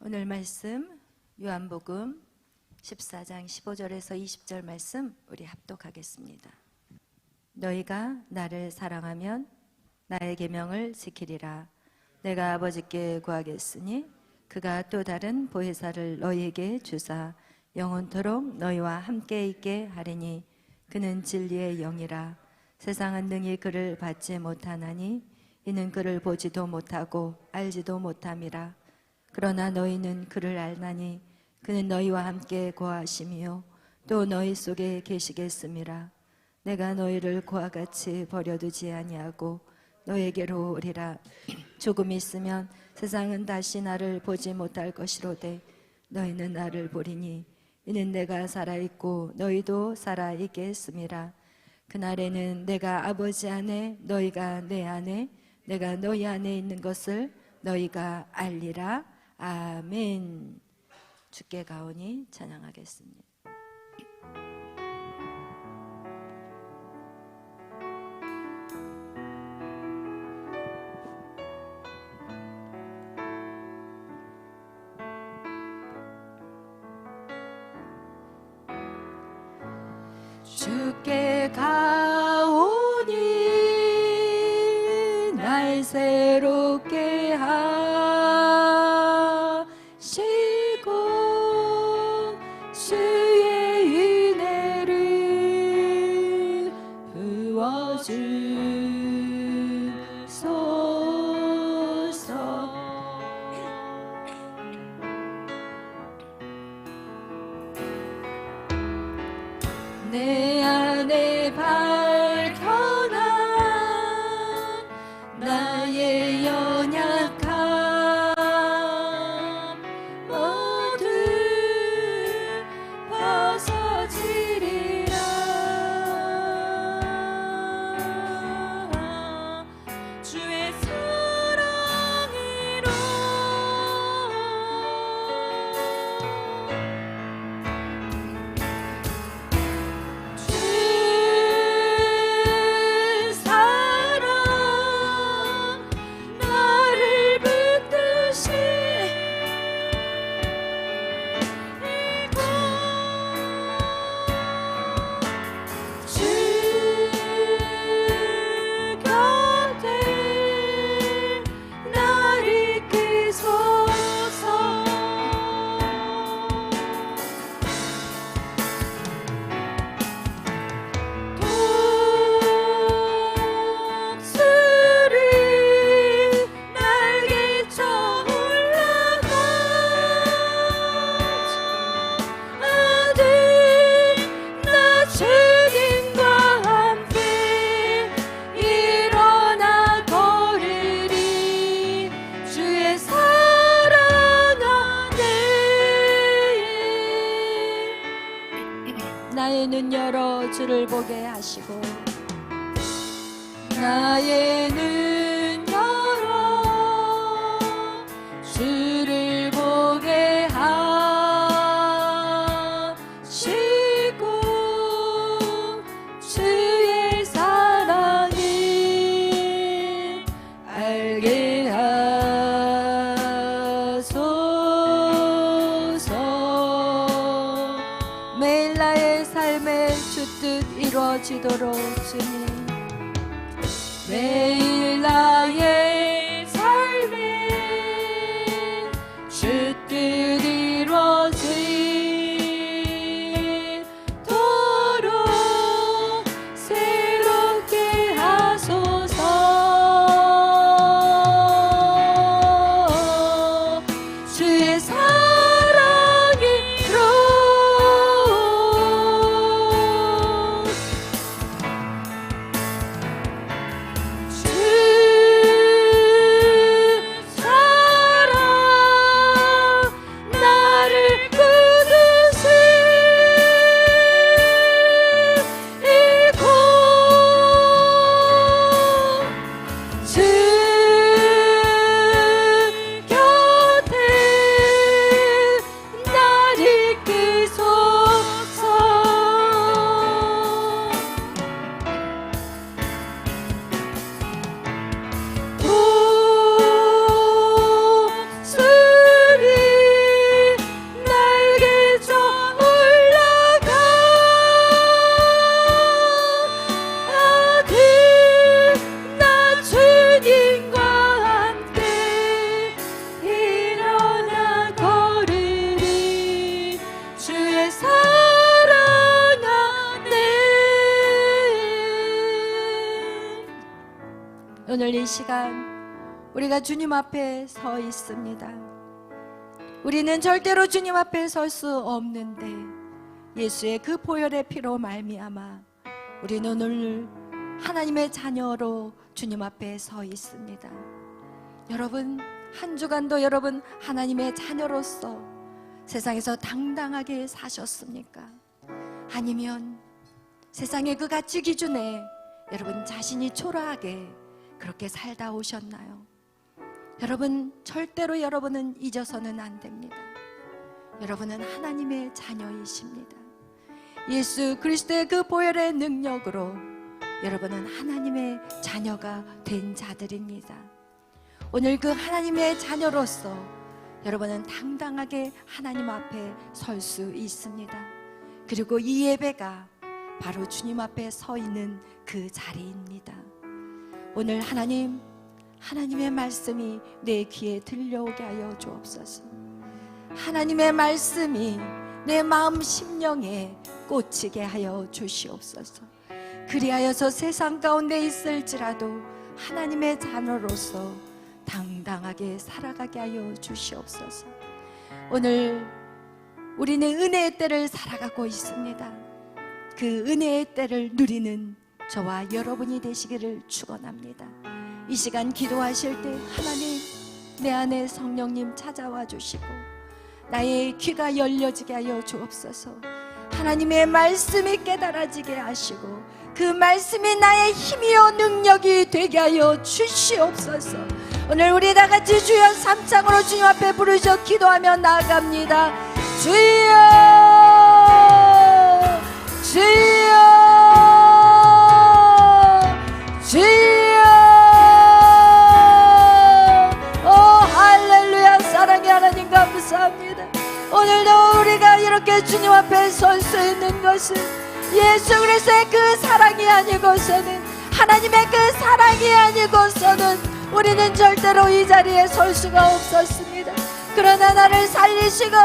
오늘 말씀 요한복음 14장 15절에서 20절 말씀 우리 합독하겠습니다. 너희가 나를 사랑하면 나의 계명을 지키리라. 내가 아버지께 구하겠으니 그가 또 다른 보혜사를 너희에게 주사 영원토록 너희와 함께 있게 하리니 그는 진리의 영이라. 세상은 능히 그를 받지 못하나니 이는 그를 보지도 못하고 알지도 못함이라. 그러나 너희는 그를 알나니 그는 너희와 함께 거하심이요 또 너희 속에 계시겠음이라. 내가 너희를 고와 같이 버려두지 아니하고 너희에게로 오리라. 조금 있으면 세상은 다시 나를 보지 못할 것이로되 너희는 나를 보리니 이는 내가 살아있고 너희도 살아있겠음이라. 그날에는 내가 아버지 안에 너희가 내 안에 내가 너희 안에 있는 것을 너희가 알리라. 아멘. 주께 가오니 찬양하겠습니다. 주께 가오니 날 새롭게 하시고 주의 은혜를 부어주소서. 내 안에 밝혀나 나의 연약함 모두 벗어지리라. 주의 사랑으로 나의 눈 열어 주를 보게 하시고 나의 눈 열어 주를 보게 하시고 주의 사랑을 알게 하소서. 매일 나의 삶의 주뜻 이루어지도록 주님, 매일 나의 삶의 주뜻 이루어지도록 새롭게 하소서. 주의 이 시간 우리가 주님 앞에 서 있습니다. 우리는 절대로 주님 앞에 설 수 없는데 예수의 그 보혈의 피로 말미암아 우리는 오늘 하나님의 자녀로 주님 앞에 서 있습니다. 여러분, 한 주간도 여러분 하나님의 자녀로서 세상에서 당당하게 사셨습니까? 아니면 세상의 그 가치 기준에 여러분 자신이 초라하게 그렇게 살다 오셨나요? 여러분, 절대로 여러분은 잊어서는 안 됩니다. 여러분은 하나님의 자녀이십니다. 예수 그리스도의 그 보혈의 능력으로 여러분은 하나님의 자녀가 된 자들입니다. 오늘 그 하나님의 자녀로서 여러분은 당당하게 하나님 앞에 설 수 있습니다. 그리고 이 예배가 바로 주님 앞에 서 있는 그 자리입니다. 오늘 하나님의 말씀이 내 귀에 들려오게 하여 주옵소서. 하나님의 말씀이 내 마음 심령에 꽂히게 하여 주시옵소서. 그리하여서 세상 가운데 있을지라도 하나님의 자녀로서 당당하게 살아가게 하여 주시옵소서. 오늘 우리는 은혜의 때를 살아가고 있습니다. 그 은혜의 때를 누리는 저와 여러분이 되시기를 축원합니다. 이 시간 기도하실 때 하나님, 내 안에 성령님 찾아와 주시고 나의 귀가 열려지게 하여 주옵소서. 하나님의 말씀이 깨달아지게 하시고 그 말씀이 나의 힘이요 능력이 되게 하여 주시옵소서. 오늘 우리 다 같이 주여 3창으로 주님 앞에 부르짖어 기도하며 나아갑니다. 주여, 주여, 주여. 오 할렐루야. 사랑의 하나님 감사합니다. 오늘도 우리가 이렇게 주님 앞에 설 수 있는 것은 예수 그리스도의 그 사랑이 아니고서는, 하나님의 그 사랑이 아니고서는 우리는 절대로 이 자리에 설 수가 없었습니다. 그러나 나를 살리시고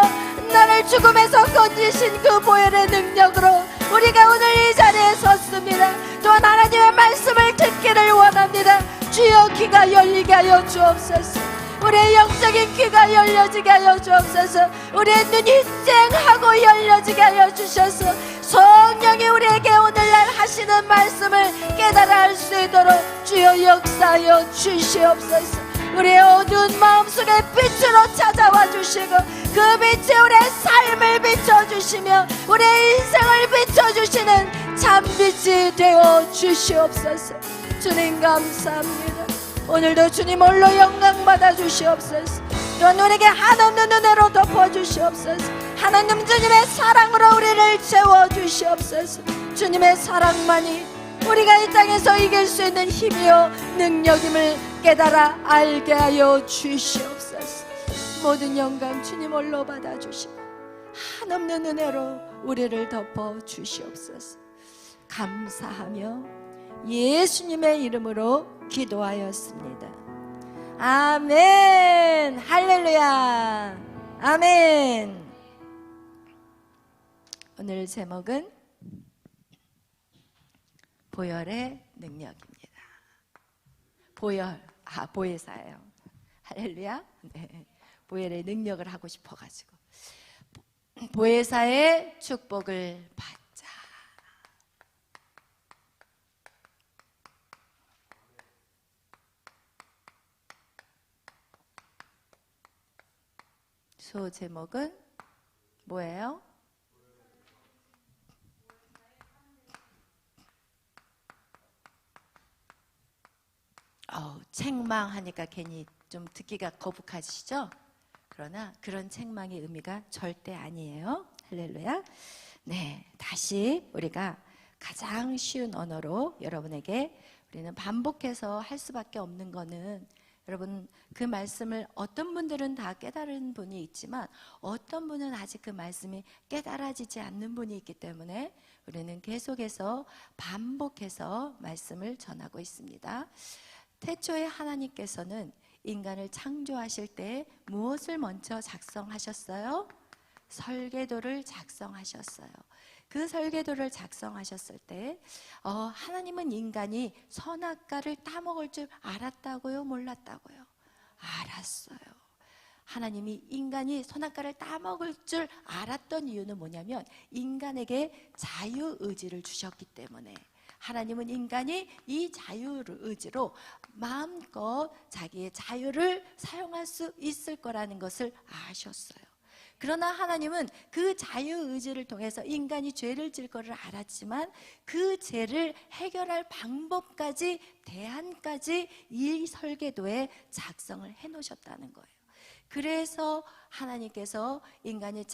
나를 죽음에서 건지신 그 보혈의 능력으로 우리가 오늘 이 자리에 섰습니다. 또한 하나님의 말씀을 듣기를 원합니다. 주여 귀가 열리게 하여 주옵소서. 우리의 영적인 귀가 열려지게 하여 주옵소서. 우리의 눈이 쨍하고 열려지게 하여 주셔서 성령이 우리에게 오늘날 하시는 말씀을 깨달아 할 수 있도록 주여 역사하여 주시옵소서. 우리의 어두운 마음속에 빛으로 찾아와 주시고 그 빛이 우리의 삶을 비춰주시며 우리의 인생을 비춰주시는 참빛이 되어 주시옵소서. 주님 감사합니다. 오늘도 주님 홀로 영광 받아 주시옵소서. 또한 우리에게 한없는 은혜로 덮어 주시옵소서. 하나님 주님의 사랑으로 우리를 채워 주시옵소서. 주님의 사랑만이 우리가 이 땅에서 이길 수 있는 힘이요 능력임을 깨달아 알게 하여 주시옵소서. 모든 영광 주님 홀로 받아 주시고 한없는 은혜로 우리를 덮어 주시옵소서. 감사하며 예수님의 이름으로 기도하였습니다. 아멘. 할렐루야. 아멘. 오늘 제목은 보혈의 능력입니다. 보혜사예요. 할렐루야. 네. 보혈의 능력을 하고 싶어가지고 보혜사의 축복을 받자. 소 제목은 뭐예요? 책망하니까 괜히 좀 듣기가 거북하시죠? 그러나 그런 책망의 의미가 절대 아니에요. 할렐루야. 네, 다시 우리가 가장 쉬운 언어로 여러분에게 우리는 반복해서 할 수밖에 없는 거는, 여러분 그 말씀을 어떤 분들은 다 깨달은 분이 있지만 어떤 분은 아직 그 말씀이 깨달아지지 않는 분이 있기 때문에 우리는 계속해서 반복해서 말씀을 전하고 있습니다. 태초에 하나님께서는 인간을 창조하실 때 무엇을 먼저 작성하셨어요? 설계도를 작성하셨어요. 그 설계도를 작성하셨을 때 하나님은 인간이 선악과를 따먹을 줄 알았다고요? 몰랐다고요? 알았어요. 하나님이 인간이 선악과를 따먹을 줄 알았던 이유는 뭐냐면 인간에게 자유의지를 주셨기 때문에, 하나님은 인간이 이 자유의지로 마음껏 자기의 자유를 사용할 수 있을 거라는 것을 아셨어요. 그러나 하나님은 그 자유의지를 통해서 인간이 죄를 질 거를 알았지만 그 죄를 해결할 방법까지, 대안까지 이 설계도에 작성을 해 놓으셨다는 거예요. 그래서 하나님께서 인간이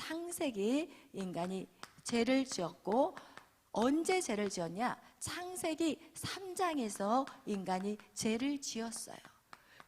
죄를 지었고, 언제 죄를 지었냐? 창세기 3장에서 인간이 죄를 지었어요.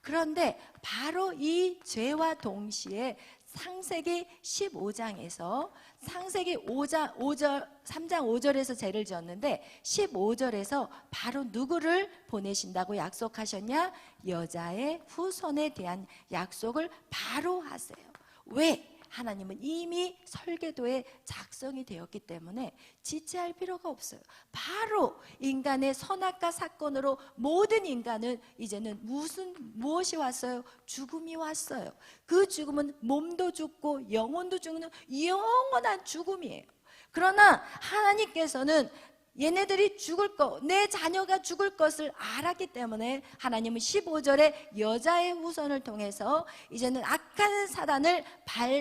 그런데 바로 이 죄와 동시에 창세기 15장에서 창세기 3장 5절에서 죄를 지었는데 15절에서 바로 누구를 보내신다고 약속하셨냐? 여자의 후손에 대한 약속을 바로 하세요. 왜? 하나님은 이미 설계도에 작성이 되었기 때문에 지체할 필요가 없어요. 바로 인간의 선악과 사건으로 모든 인간은 이제는 무엇이 왔어요? 죽음이 왔어요. 그 죽음은 몸도 죽고 영혼도 죽는 영원한 죽음이에요. 그러나 하나님께서는 얘네들이 죽을 것, 내 자녀가 죽을 것을 알았기 때문에 하나님은 15절에 여자의 후손을 통해서 이제는 악한 사단을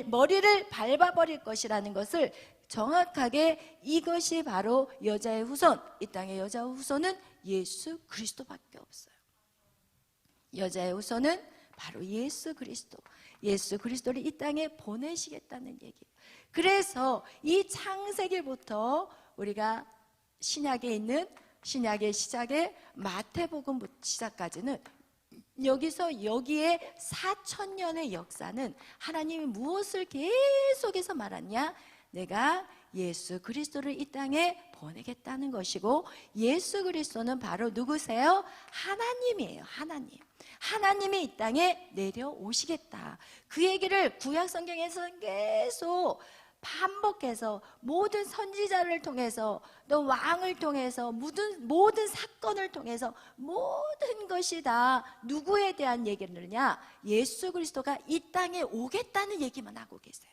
머리를 밟아버릴 것이라는 것을 정확하게, 이것이 바로 여자의 후손, 이 땅의 여자의 후손은 예수 그리스도밖에 없어요. 여자의 후손은 바로 예수 그리스도, 예수 그리스도를 이 땅에 보내시겠다는 얘기예요. 그래서 이 창세기부터 우리가 신약에 있는, 신약의 시작에 마태복음 시작까지는 여기에 4,000년의 역사는 하나님이 무엇을 계속해서 말하냐? 내가 예수 그리스도를 이 땅에 보내겠다는 것이고, 예수 그리스도는 바로 누구세요? 하나님이에요. 하나님이 이 땅에 내려오시겠다. 그 얘기를 구약 성경에서는 계속 반복해서 모든 선지자를 통해서, 또 왕을 통해서, 모든 사건을 통해서 모든 것이 다 누구에 대한 얘기를 하느냐? 예수 그리스도가 이 땅에 오겠다는 얘기만 하고 계세요.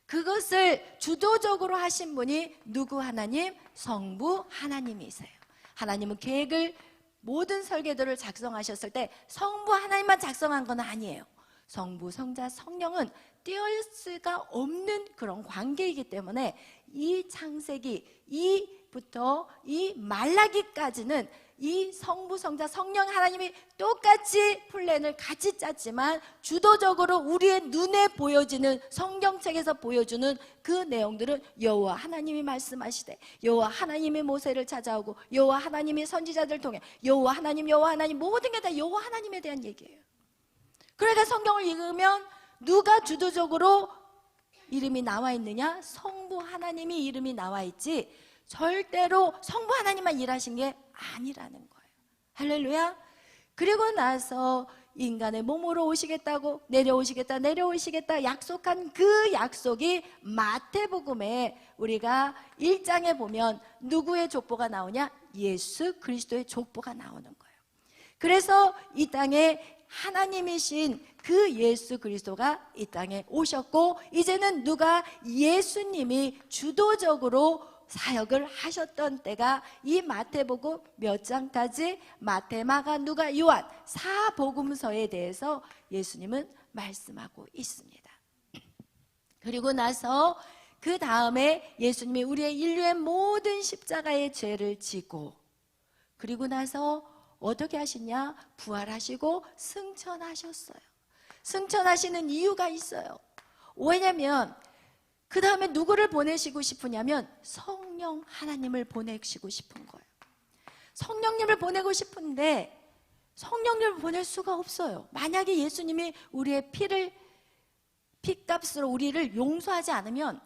그것을 주도적으로 하신 분이 누구? 하나님, 성부 하나님이세요. 하나님은 계획을, 모든 설계도를 작성하셨을 때 성부 하나님만 작성한 건 아니에요. 성부, 성자, 성령은 띄어올 수가 없는 그런 관계이기 때문에 이 창세기, 이부터 이 말라기까지는 이 성부, 성자, 성령 하나님이 똑같이 플랜을 같이 짰지만 주도적으로 우리의 눈에 보여지는, 성경책에서 보여주는 그 내용들은 여호와 하나님이 말씀하시되, 여호와 하나님이 모세를 찾아오고, 여호와 하나님이 선지자들 통해 여호와 하나님 모든 게 다 여호와 하나님에 대한 얘기예요. 그러니까 성경을 읽으면 누가 주도적으로 이름이 나와 있느냐? 성부 하나님이 이름이 나와 있지 절대로 성부 하나님만 일하신 게 아니라는 거예요. 할렐루야. 그리고 나서 인간의 몸으로 오시겠다고, 내려오시겠다 약속한 그 약속이 마태복음에 우리가 1장에 보면 누구의 족보가 나오냐? 예수 그리스도의 족보가 나오는 거예요. 그래서 이 땅에 하나님이신 그 예수 그리스도가 이 땅에 오셨고, 이제는 누가? 예수님이 주도적으로 사역을 하셨던 때가 이 마태복음 몇 장까지? 마태, 마가, 누가, 요한 4복음서에 대해서 예수님은 말씀하고 있습니다. 그리고 나서 그 다음에 예수님이 우리의 인류의 모든 십자가의 죄를 지고, 그리고 나서 어떻게 하시냐? 부활하시고 승천하셨어요. 승천하시는 이유가 있어요. 왜냐면 그 다음에 누구를 보내시고 싶으냐면 성령 하나님을 보내시고 싶은 거예요. 성령님을 보내고 싶은데 성령님을 보낼 수가 없어요. 만약에 예수님이 우리의 피값으로 우리를 용서하지 않으면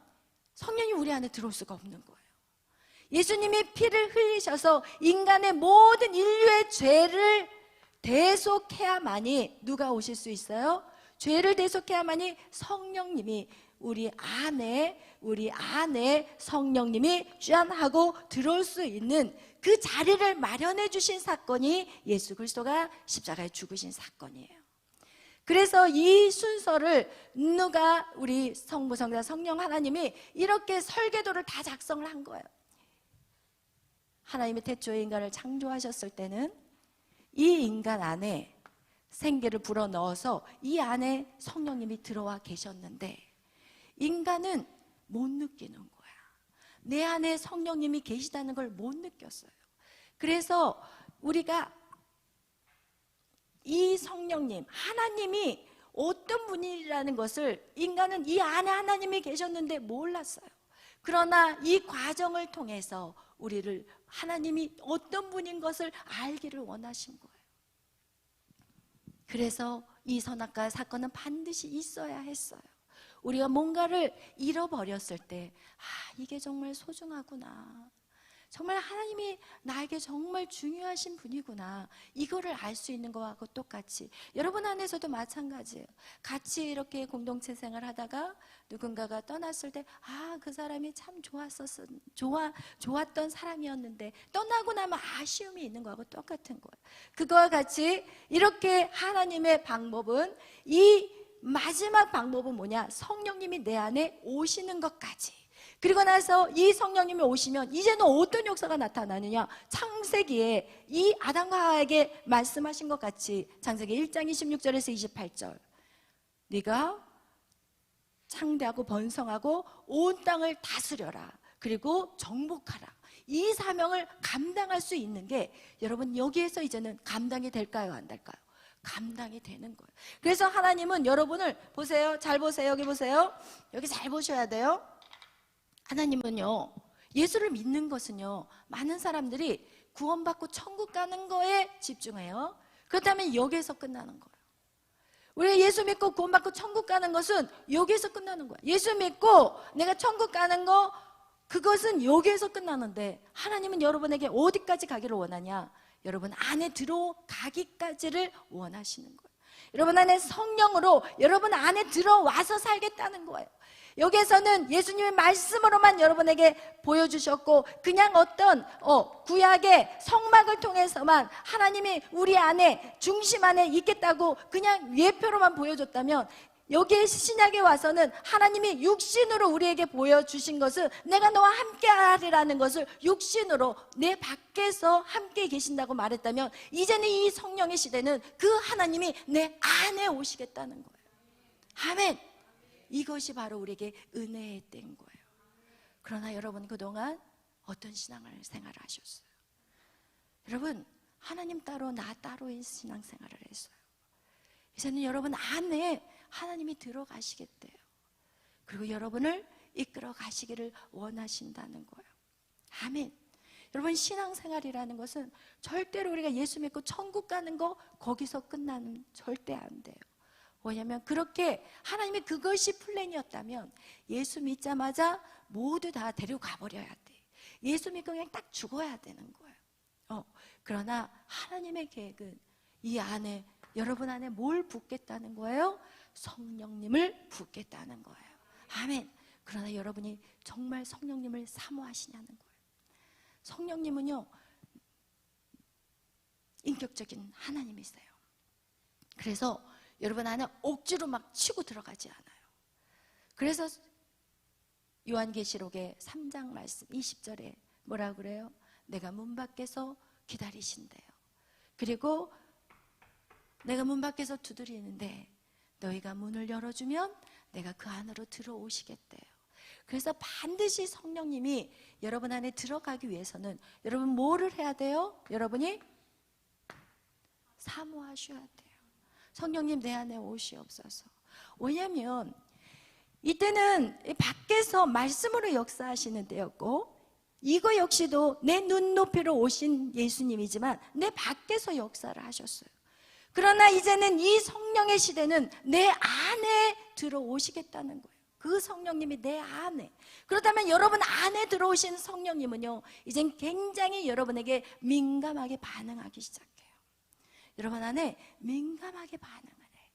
성령이 우리 안에 들어올 수가 없는 거예요. 예수님이 피를 흘리셔서 인간의 모든 인류의 죄를 대속해야만이 누가 오실 수 있어요? 죄를 대속해야만이 성령님이 우리 안에 성령님이 짠하고 들어올 수 있는 그 자리를 마련해 주신 사건이 예수 그리스도가 십자가에 죽으신 사건이에요. 그래서 이 순서를 누가 우리 성부, 성자, 성령 하나님이 이렇게 설계도를 다 작성을 한 거예요. 하나님이 태초에 인간을 창조하셨을 때는 이 인간 안에 생기를 불어넣어서 이 안에 성령님이 들어와 계셨는데 인간은 못 느끼는 거야. 내 안에 성령님이 계시다는 걸 못 느꼈어요. 그래서 우리가 이 성령님, 하나님이 어떤 분이라는 것을 인간은 이 안에 하나님이 계셨는데 몰랐어요. 그러나 이 과정을 통해서 우리를 하나님이 어떤 분인 것을 알기를 원하신 거예요. 그래서 이 선악과 사건은 반드시 있어야 했어요. 우리가 뭔가를 잃어버렸을 때 이게 정말 소중하구나, 정말 하나님이 나에게 정말 중요하신 분이구나, 이거를 알 수 있는 거하고 똑같이 여러분 안에서도 마찬가지예요. 같이 이렇게 공동체 생활하다가 누군가가 떠났을 때 그 사람이 참 좋았던 사람이었는데 떠나고 나면 아쉬움이 있는 거하고 똑같은 거예요. 그거와 같이 이렇게 하나님의 방법은, 이 마지막 방법은 뭐냐? 성령님이 내 안에 오시는 것까지. 그리고 나서 이 성령님이 오시면 이제는 어떤 역사가 나타나느냐? 창세기에 이 아담과 하와에게 말씀하신 것 같이 창세기 1장 26절에서 28절, 네가 창대하고 번성하고 온 땅을 다스려라, 그리고 정복하라. 이 사명을 감당할 수 있는 게 여러분 여기에서 이제는 감당이 될까요? 안 될까요? 감당이 되는 거예요. 그래서 하나님은 여러분을 보세요. 잘 보세요. 여기 보세요. 여기 잘 보셔야 돼요. 하나님은요, 예수를 믿는 것은요, 많은 사람들이 구원받고 천국 가는 거에 집중해요. 그렇다면 여기에서 끝나는 거예요. 우리가 예수 믿고 구원받고 천국 가는 것은 여기에서 끝나는 거예요. 예수 믿고 내가 천국 가는 거, 그것은 여기에서 끝나는데 하나님은 여러분에게 어디까지 가기를 원하냐? 여러분 안에 들어가기까지를 원하시는 거예요. 여러분 안에 성령으로 여러분 안에 들어와서 살겠다는 거예요. 여기에서는 예수님의 말씀으로만 여러분에게 보여주셨고, 그냥 어떤 구약의 성막을 통해서만 하나님이 우리 안에 중심 안에 있겠다고 그냥 예표로만 보여줬다면, 여기에 신약에 와서는 하나님이 육신으로 우리에게 보여주신 것은 내가 너와 함께 하리라는 것을 육신으로 내 밖에서 함께 계신다고 말했다면, 이제는 이 성령의 시대는 그 하나님이 내 안에 오시겠다는 거예요. 아멘. 이것이 바로 우리에게 은혜의 때인 거예요. 그러나 여러분 그동안 어떤 생활을 하셨어요? 여러분 하나님 따로 나 따로의 신앙생활을 했어요. 이제는 여러분 안에 하나님이 들어가시겠대요. 그리고 여러분을 이끌어 가시기를 원하신다는 거예요. 아멘. 여러분 신앙생활이라는 것은 절대로 우리가 예수 믿고 천국 가는 거 거기서 끝나는 절대 안 돼요. 왜냐하면 그렇게 하나님의 그것이 플랜이었다면 예수 믿자마자 모두 다 데려가 버려야 돼. 예수 믿고 그냥 딱 죽어야 되는 거예요. 그러나 하나님의 계획은 이 안에, 여러분 안에 뭘 붓겠다는 거예요? 성령님을 붓겠다는 거예요. 아멘. 그러나 여러분이 정말 성령님을 사모하시냐는 거예요. 성령님은요, 인격적인 하나님이세요. 그래서 여러분 안에 억지로 막 치고 들어가지 않아요. 그래서 요한계시록의 3장 말씀 20절에 뭐라 그래요? 내가 문 밖에서 기다리신대요. 그리고 내가 문 밖에서 두드리는데 너희가 문을 열어주면 내가 그 안으로 들어오시겠대요. 그래서 반드시 성령님이 여러분 안에 들어가기 위해서는 여러분 뭐를 해야 돼요? 여러분이 사모하셔야 돼요. 성령님 내 안에 오시옵소서. 왜냐하면 이때는 밖에서 말씀으로 역사하시는 때였고, 이거 역시도 내 눈높이로 오신 예수님이지만 내 밖에서 역사를 하셨어요. 그러나 이제는 이 성령의 시대는 내 안에 들어오시겠다는 거예요. 그 성령님이 내 안에. 그렇다면 여러분 안에 들어오신 성령님은요, 이젠 굉장히 여러분에게 민감하게 반응하기 시작해요. 여러분 안에 민감하게 반응을 해.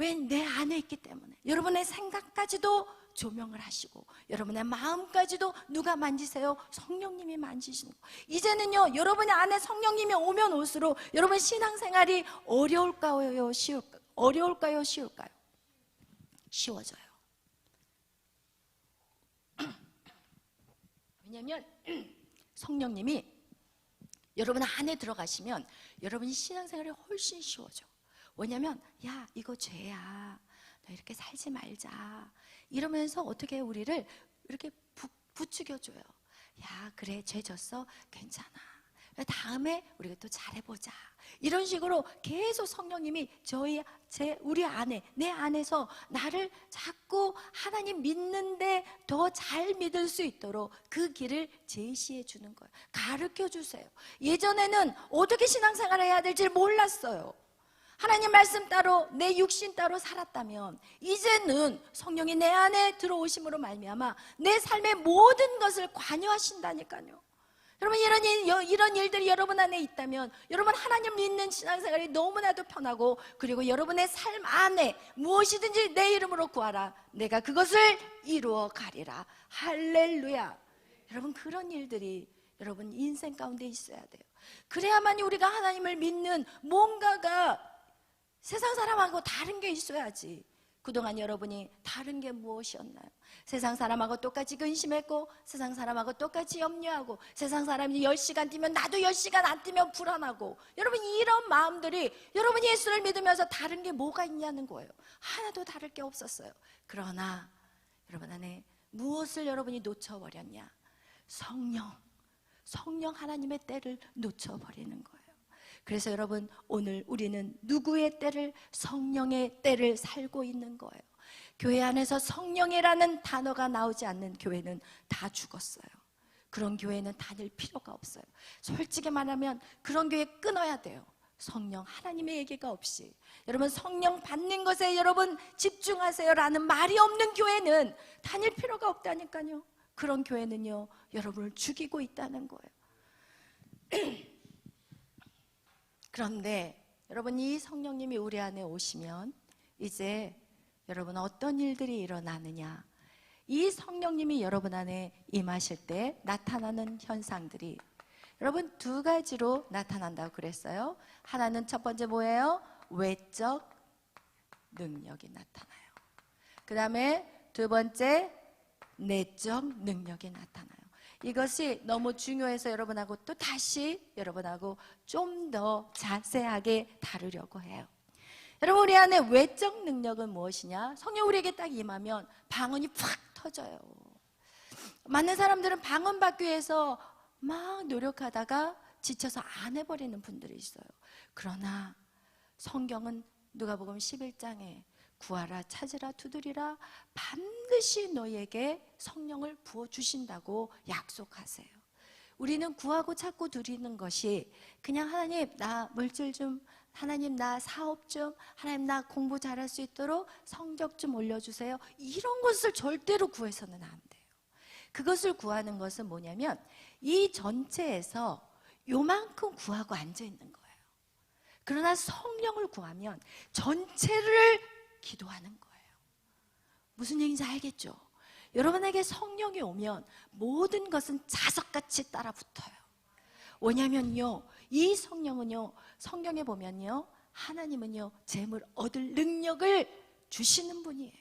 왜? 내 안에 있기 때문에. 여러분의 생각까지도 조명을 하시고 여러분의 마음까지도 누가 만지세요? 성령님이 만지시는 거예요. 이제는요, 여러분의 안에 성령님이 오면 올수록 여러분 신앙생활이 어려울까요? 쉬울까요? 어려울까요? 쉬울까요? 쉬워져요. 왜냐하면 성령님이 여러분 안에 들어가시면 여러분이 신앙생활이 훨씬 쉬워져. 왜냐하면 야, 이거 죄야, 너 이렇게 살지 말자 이러면서 어떻게 우리를 이렇게 부추겨줘요. 야, 그래, 죄 졌어, 괜찮아, 다음에 우리가 또 잘해보자. 이런 식으로 계속 성령님이 우리 안에, 내 안에서 나를 자꾸 하나님 믿는데 더 잘 믿을 수 있도록 그 길을 제시해 주는 거예요. 가르쳐 주세요. 예전에는 어떻게 신앙생활을 해야 될지 몰랐어요. 하나님 말씀 따로, 내 육신 따로 살았다면 이제는 성령이 내 안에 들어오심으로 말미암아 내 삶의 모든 것을 관여하신다니까요. 여러분, 이런 일들이 여러분 안에 있다면 여러분 하나님 믿는 신앙생활이 너무나도 편하고, 그리고 여러분의 삶 안에 무엇이든지 내 이름으로 구하라, 내가 그것을 이루어 가리라. 할렐루야. 여러분, 그런 일들이 여러분 인생 가운데 있어야 돼요. 그래야만 우리가 하나님을 믿는 뭔가가 세상 사람하고 다른 게 있어야지. 그동안 여러분이 다른 게 무엇이었나요? 세상 사람하고 똑같이 근심했고, 세상 사람하고 똑같이 염려하고, 세상 사람이 10시간 뛰면 나도 10시간 안 뛰면 불안하고, 여러분 이런 마음들이 여러분이 예수를 믿으면서 다른 게 뭐가 있냐는 거예요. 하나도 다를 게 없었어요. 그러나 여러분 안에 무엇을 여러분이 놓쳐버렸냐? 성령 하나님의 때를 놓쳐버리는 거예요. 그래서 여러분, 오늘 우리는 누구의 때를? 성령의 때를 살고 있는 거예요. 교회 안에서 성령이라는 단어가 나오지 않는 교회는 다 죽었어요. 그런 교회는 다닐 필요가 없어요. 솔직히 말하면 그런 교회 끊어야 돼요. 성령 하나님의 얘기가 없이 여러분 성령 받는 것에 여러분 집중하세요라는 말이 없는 교회는 다닐 필요가 없다니까요. 그런 교회는요, 여러분을 죽이고 있다는 거예요. 그런데 여러분, 이 성령님이 우리 안에 오시면 이제 여러분 어떤 일들이 일어나느냐? 이 성령님이 여러분 안에 임하실 때 나타나는 현상들이 여러분 두 가지로 나타난다고 그랬어요. 하나는 첫 번째 뭐예요? 외적 능력이 나타나요. 그 다음에 두 번째 내적 능력이 나타나요. 이것이 너무 중요해서 여러분하고 또 다시 여러분하고 좀 더 자세하게 다루려고 해요. 여러분, 우리 안에 외적 능력은 무엇이냐? 성령 우리에게 딱 임하면 방언이 팍 터져요. 많은 사람들은 방언 받기 위해서 막 노력하다가 지쳐서 안 해버리는 분들이 있어요. 그러나 성경은 누가복음 11장에 구하라, 찾으라, 두드리라, 반드시 너희에게 성령을 부어주신다고 약속하세요. 우리는 구하고 찾고 드리는 것이 그냥 하나님 나 물질 좀, 하나님 나 사업 좀, 하나님 나 공부 잘할 수 있도록 성적 좀 올려주세요, 이런 것을 절대로 구해서는 안 돼요. 그것을 구하는 것은 뭐냐면 이 전체에서 요만큼 구하고 앉아있는 거예요. 그러나 성령을 구하면 전체를 기도하는 거예요. 무슨 얘기인지 알겠죠? 여러분에게 성령이 오면 모든 것은 자석같이 따라붙어요. 왜냐면요, 이 성령은요, 성경에 보면요, 하나님은요 재물 얻을 능력을 주시는 분이에요.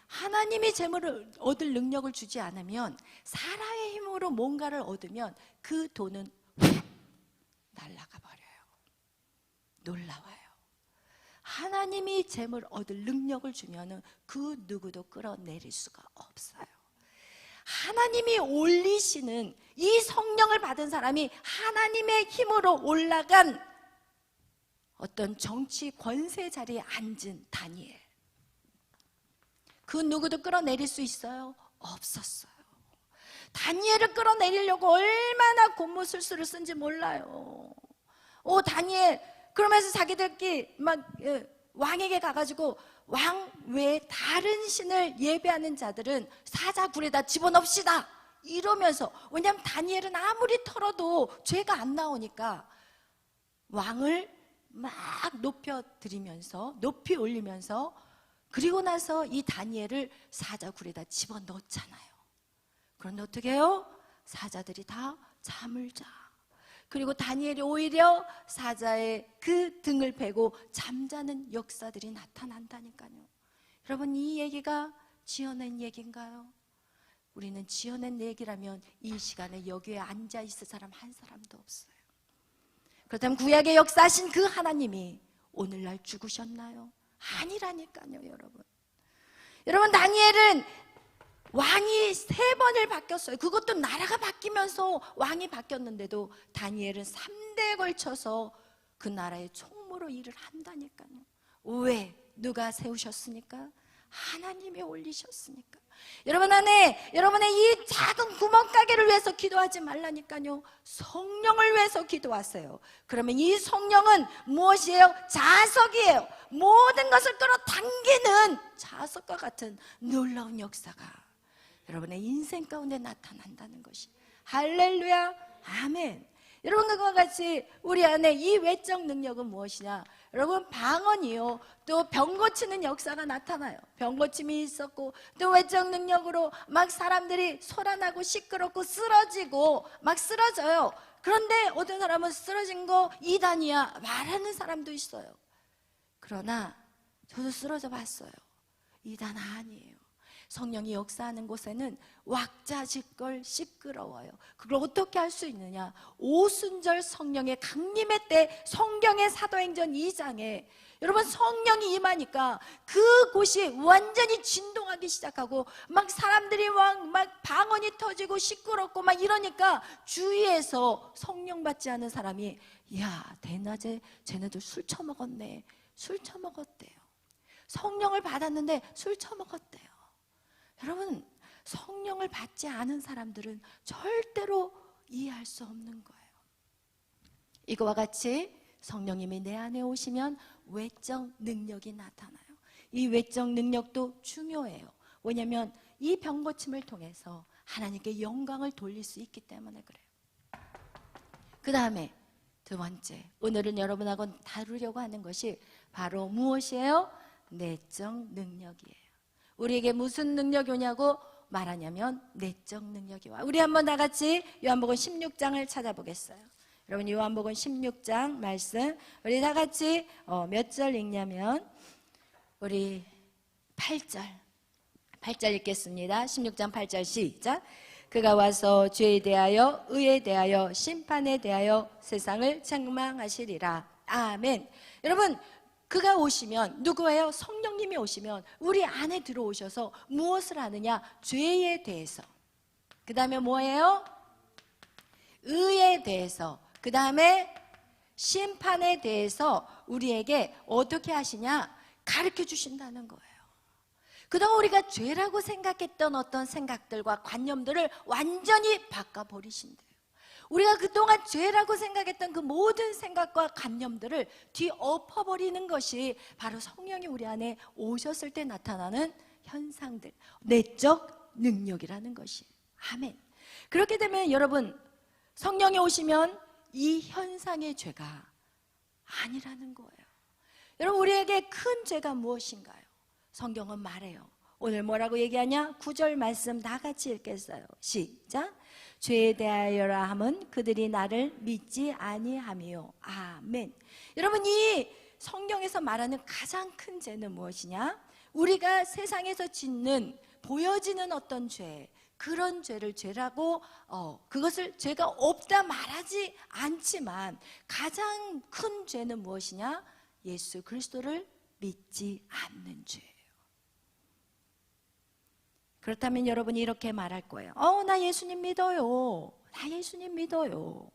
하나님이 재물을 얻을 능력을 주지 않으면, 사람의 힘으로 뭔가를 얻으면 그 돈은 훅 날아가 버려요. 놀라워요. 하나님이 재물 얻을 능력을 주면은 그 누구도 끌어내릴 수가 없어요. 하나님이 올리시는 이 성령을 받은 사람이 하나님의 힘으로 올라간 어떤 정치 권세 자리에 앉은 다니엘, 그 누구도 끌어내릴 수 있어요? 없었어요. 다니엘을 끌어내리려고 얼마나 곤모술수를 쓴지 몰라요. 다니엘 그러면서 자기들끼리 막 왕에게 가가지고 왕 외에 다른 신을 예배하는 자들은 사자굴에다 집어넣읍시다 이러면서, 왜냐하면 다니엘은 아무리 털어도 죄가 안 나오니까 왕을 막 높여드리면서 높이 올리면서 그리고 나서 이 다니엘을 사자굴에다 집어넣잖아요. 그런데 어떻게 해요? 사자들이 다 잠을 자. 그리고 다니엘이 오히려 사자의 그 등을 베고 잠자는 역사들이 나타난다니까요. 여러분, 이 얘기가 지어낸 얘기인가요? 우리는 지어낸 얘기라면 이 시간에 여기에 앉아있을 사람 한 사람도 없어요. 그렇다면 구약의 역사하신 그 하나님이 오늘날 죽으셨나요? 아니라니까요, 여러분. 여러분, 다니엘은 왕이 3번을 바뀌었어요. 그것도 나라가 바뀌면서 왕이 바뀌었는데도 다니엘은 3대에 걸쳐서 그 나라의 총무로 일을 한다니까요. 왜? 누가 세우셨으니까? 하나님이 올리셨으니까. 여러분 안에, 여러분의 이 작은 구멍가게를 위해서 기도하지 말라니까요. 성령을 위해서 기도하세요. 그러면 이 성령은 무엇이에요? 자석이에요. 모든 것을 끌어당기는 자석과 같은 놀라운 역사가 여러분의 인생 가운데 나타난다는 것이, 할렐루야, 아멘. 여러분, 그와 같이 우리 안에 이 외적 능력은 무엇이냐? 여러분, 방언이요, 또 병 고치는 역사가 나타나요. 병 고침이 있었고, 또 외적 능력으로 막 사람들이 소란하고 시끄럽고 쓰러지고 막 쓰러져요. 그런데 어떤 사람은 쓰러진 거 이단이야 말하는 사람도 있어요. 그러나 저도 쓰러져 봤어요. 이단 아니에요. 성령이 역사하는 곳에는 왁자지껄 시끄러워요. 그걸 어떻게 할 수 있느냐? 오순절 성령의 강림의 때 성경의 사도행전 2장에 여러분, 성령이 임하니까 그곳이 완전히 진동하기 시작하고 막 사람들이 막 방언이 터지고 시끄럽고 막 이러니까 주위에서 성령 받지 않은 사람이, 야, 대낮에 쟤네들 술 처먹었네, 술 처먹었대요. 성령을 받았는데 술 처먹었대요. 여러분, 성령을 받지 않은 사람들은 절대로 이해할 수 없는 거예요. 이거와 같이 성령님이 내 안에 오시면 외적 능력이 나타나요. 이 외적 능력도 중요해요. 왜냐하면 이 병 고침을 통해서 하나님께 영광을 돌릴 수 있기 때문에 그래요. 그 다음에 두 번째, 오늘은 여러분하고 다루려고 하는 것이 바로 무엇이에요? 내적 능력이에요. 우리에게 무슨 능력이 오냐고 말하냐면 내적 능력이 와. 우리 한번 다 같이 요한복음 16장을 찾아보겠어요. 여러분, 요한복음 16장 말씀 우리 다 같이 몇 절 읽냐면 우리 8절 읽겠습니다. 16장 8절 시작. 그가 와서 죄에 대하여 의에 대하여 심판에 대하여 세상을 책망하시리라. 아멘. 여러분, 그가 오시면 누구예요? 성령님이 오시면 우리 안에 들어오셔서 무엇을 하느냐? 죄에 대해서, 그 다음에 뭐예요? 의에 대해서, 그 다음에 심판에 대해서 우리에게 어떻게 하시냐? 가르쳐 주신다는 거예요. 그동안 우리가 죄라고 생각했던 어떤 생각들과 관념들을 완전히 바꿔버리신대요. 우리가 그동안 죄라고 생각했던 그 모든 생각과 관념들을 뒤엎어버리는 것이 바로 성령이 우리 안에 오셨을 때 나타나는 현상들, 내적 능력이라는 것이. 아멘. 그렇게 되면 여러분, 성령이 오시면 이 현상의 죄가 아니라는 거예요. 여러분, 우리에게 큰 죄가 무엇인가요? 성경은 말해요. 오늘 뭐라고 얘기하냐? 9절 말씀 다 같이 읽겠어요. 시작. 죄에 대하여라 함은 그들이 나를 믿지 아니함이요. 아멘. 여러분, 이 성경에서 말하는 가장 큰 죄는 무엇이냐? 우리가 세상에서 짓는, 보여지는 어떤 죄, 그런 죄를 죄라고 그것을 죄가 없다 말하지 않지만 가장 큰 죄는 무엇이냐? 예수 그리스도를 믿지 않는 죄예요. 그렇다면 여러분이 이렇게 말할 거예요. 나 예수님 믿어요. 나 예수님 믿어요.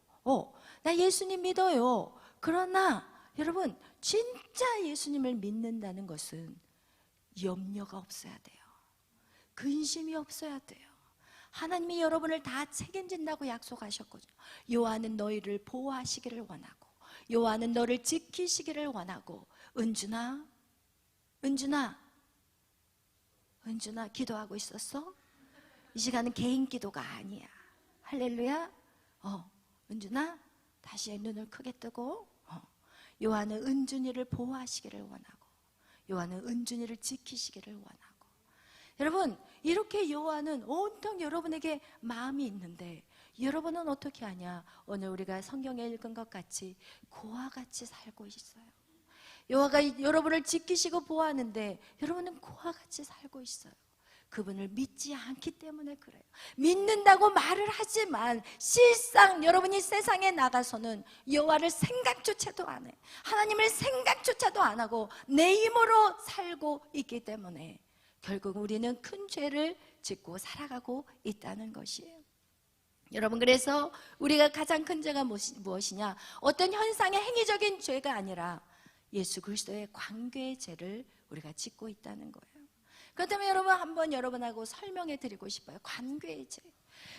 나 예수님 믿어요. 그러나 여러분, 진짜 예수님을 믿는다는 것은 염려가 없어야 돼요. 근심이 없어야 돼요. 하나님이 여러분을 다 책임진다고 약속하셨거든요. 여호와는 너희를 보호하시기를 원하고, 여호와는 너를 지키시기를 원하고. 은준아 기도하고 있었어? 이 시간은 개인 기도가 아니야. 할렐루야. 은준아, 다시 눈을 크게 뜨고 요한은 은준이를 보호하시기를 원하고, 요한은 은준이를 지키시기를 원하고. 여러분, 이렇게 요한은 온통 여러분에게 마음이 있는데 여러분은 어떻게 하냐? 오늘 우리가 성경에 읽은 것 같이 고와 같이 살고 있어요. 여호와가 여러분을 지키시고 보호하는데 여러분은 고와 같이 살고 있어요. 그분을 믿지 않기 때문에 그래요. 믿는다고 말을 하지만 실상 여러분이 세상에 나가서는 여호와를 생각조차도 안 해요. 하나님을 생각조차도 안 하고 내 힘으로 살고 있기 때문에 결국 우리는 큰 죄를 짓고 살아가고 있다는 것이에요. 여러분, 그래서 우리가 가장 큰 죄가 무엇이냐? 어떤 현상의 행위적인 죄가 아니라 예수 그리스도의 관계의 죄를 우리가 짓고 있다는 거예요. 그렇다면 여러분, 한번 여러분하고 설명해 드리고 싶어요. 관계의 죄.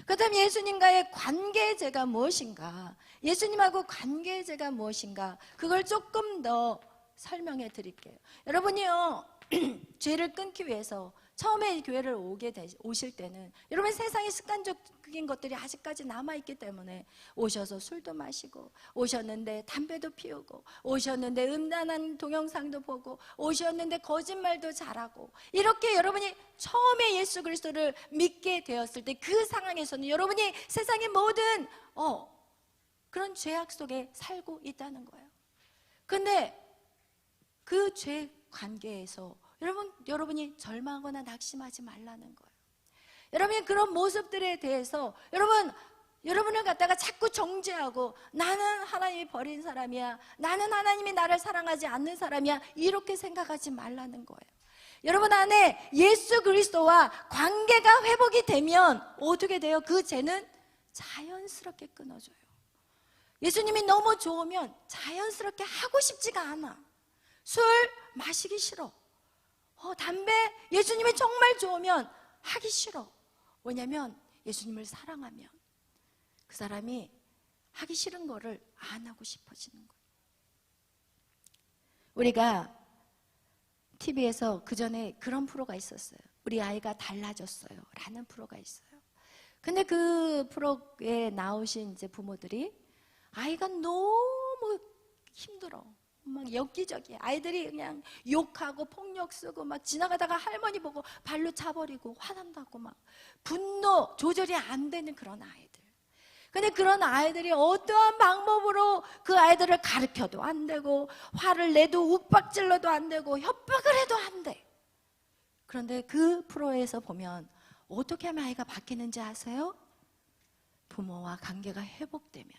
그렇다면 예수님과의 관계의 죄가 무엇인가? 예수님하고 관계의 죄가 무엇인가? 그걸 조금 더 설명해 드릴게요. 여러분이요, 죄를 끊기 위해서 처음에 교회를 오실 때는 여러분 세상의 습관적인 것들이 아직까지 남아있기 때문에 오셔서 술도 마시고, 오셨는데 담배도 피우고, 오셨는데 음란한 동영상도 보고, 오셨는데 거짓말도 잘하고, 이렇게 여러분이 처음에 예수 그리스도를 믿게 되었을 때 그 상황에서는 여러분이 세상의 모든 그런 죄악 속에 살고 있다는 거예요. 근데 그 죄 관계에서 여러분이 절망하거나 낙심하지 말라는 거예요. 여러분이 그런 모습들에 대해서 여러분을 갖다가 자꾸 정죄하고, 나는 하나님이 버린 사람이야, 나는 하나님이 나를 사랑하지 않는 사람이야, 이렇게 생각하지 말라는 거예요. 여러분 안에 예수 그리스도와 관계가 회복이 되면 어떻게 돼요? 그 죄는 자연스럽게 끊어져요. 예수님이 너무 좋으면 자연스럽게 하고 싶지가 않아. 술 마시기 싫어. 담배, 예수님이 정말 좋으면 하기 싫어. 왜냐하면 예수님을 사랑하면 그 사람이 하기 싫은 거를 안 하고 싶어지는 거예요. 우리가 TV에서 그전에 그런 프로가 있었어요. 우리 아이가 달라졌어요 라는 프로가 있어요. 근데 그 프로에 나오신 이제 부모들이 아이가 너무 힘들어, 막 엽기적이야. 아이들이 그냥 욕하고 폭력 쓰고, 막 지나가다가 할머니 보고 발로 차버리고 화난다고, 막 분노 조절이 안 되는 그런 아이들. 근데 그런 아이들이 어떠한 방법으로 그 아이들을 가르쳐도 안 되고, 화를 내도 욱박질러도 안 되고, 협박을 해도 안 돼. 그런데 그 프로에서 보면 어떻게 하면 아이가 바뀌는지 아세요? 부모와 관계가 회복되면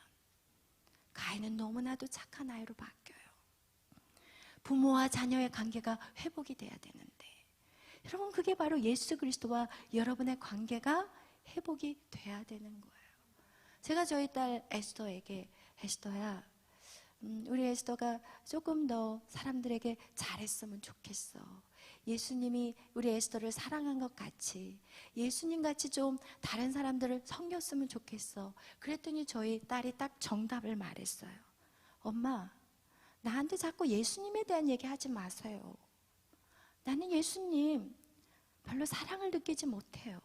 그 아이는 너무나도 착한 아이로 바뀌어요. 부모와 자녀의 관계가 회복이 돼야 되는데, 여러분, 그게 바로 예수 그리스도와 여러분의 관계가 회복이 돼야 되는 거예요. 제가 저희 딸 에스더에게, 에스더야, 우리 에스더가 조금 더 사람들에게 잘했으면 좋겠어. 예수님이 우리 에스더를 사랑한 것 같이 예수님 같이 좀 다른 사람들을 섬겼으면 좋겠어. 그랬더니 저희 딸이 딱 정답을 말했어요. 엄마, 나한테 자꾸 예수님에 대한 얘기 하지 마세요. 나는 예수님 별로 사랑을 느끼지 못해요.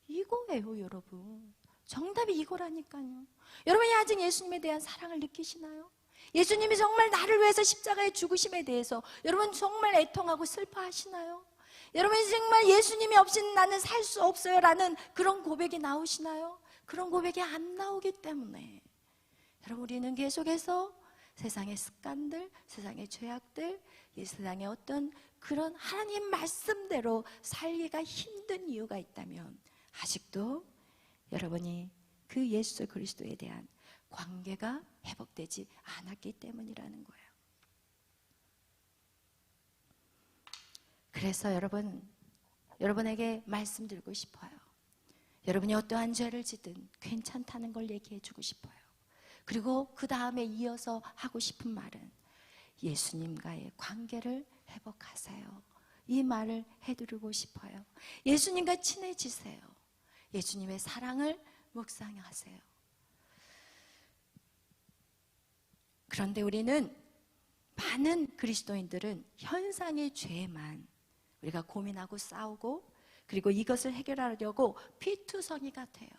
이거예요, 여러분. 정답이 이거라니까요. 여러분이 아직 예수님에 대한 사랑을 느끼시나요? 예수님이 정말 나를 위해서 십자가에 죽으심에 대해서 여러분 정말 애통하고 슬퍼하시나요? 여러분이 정말 예수님이 없이는 나는 살 수 없어요 라는 그런 고백이 나오시나요? 그런 고백이 안 나오기 때문에 여러분, 우리는 계속해서 세상의 습관들, 세상의 죄악들, 이 세상의 어떤 그런 하나님 말씀대로 살기가 힘든 이유가 있다면 아직도 여러분이 그 예수 그리스도에 대한 관계가 회복되지 않았기 때문이라는 거예요. 그래서 여러분에게 말씀드리고 싶어요. 여러분이 어떠한 죄를 지든 괜찮다는 걸 얘기해 주고 싶어요. 그리고 그 다음에 이어서 하고 싶은 말은 예수님과의 관계를 회복하세요. 이 말을 해드리고 싶어요. 예수님과 친해지세요. 예수님의 사랑을 묵상하세요. 그런데 우리는, 많은 그리스도인들은 현상의 죄만 우리가 고민하고 싸우고, 그리고 이것을 해결하려고 피투성이가 돼요.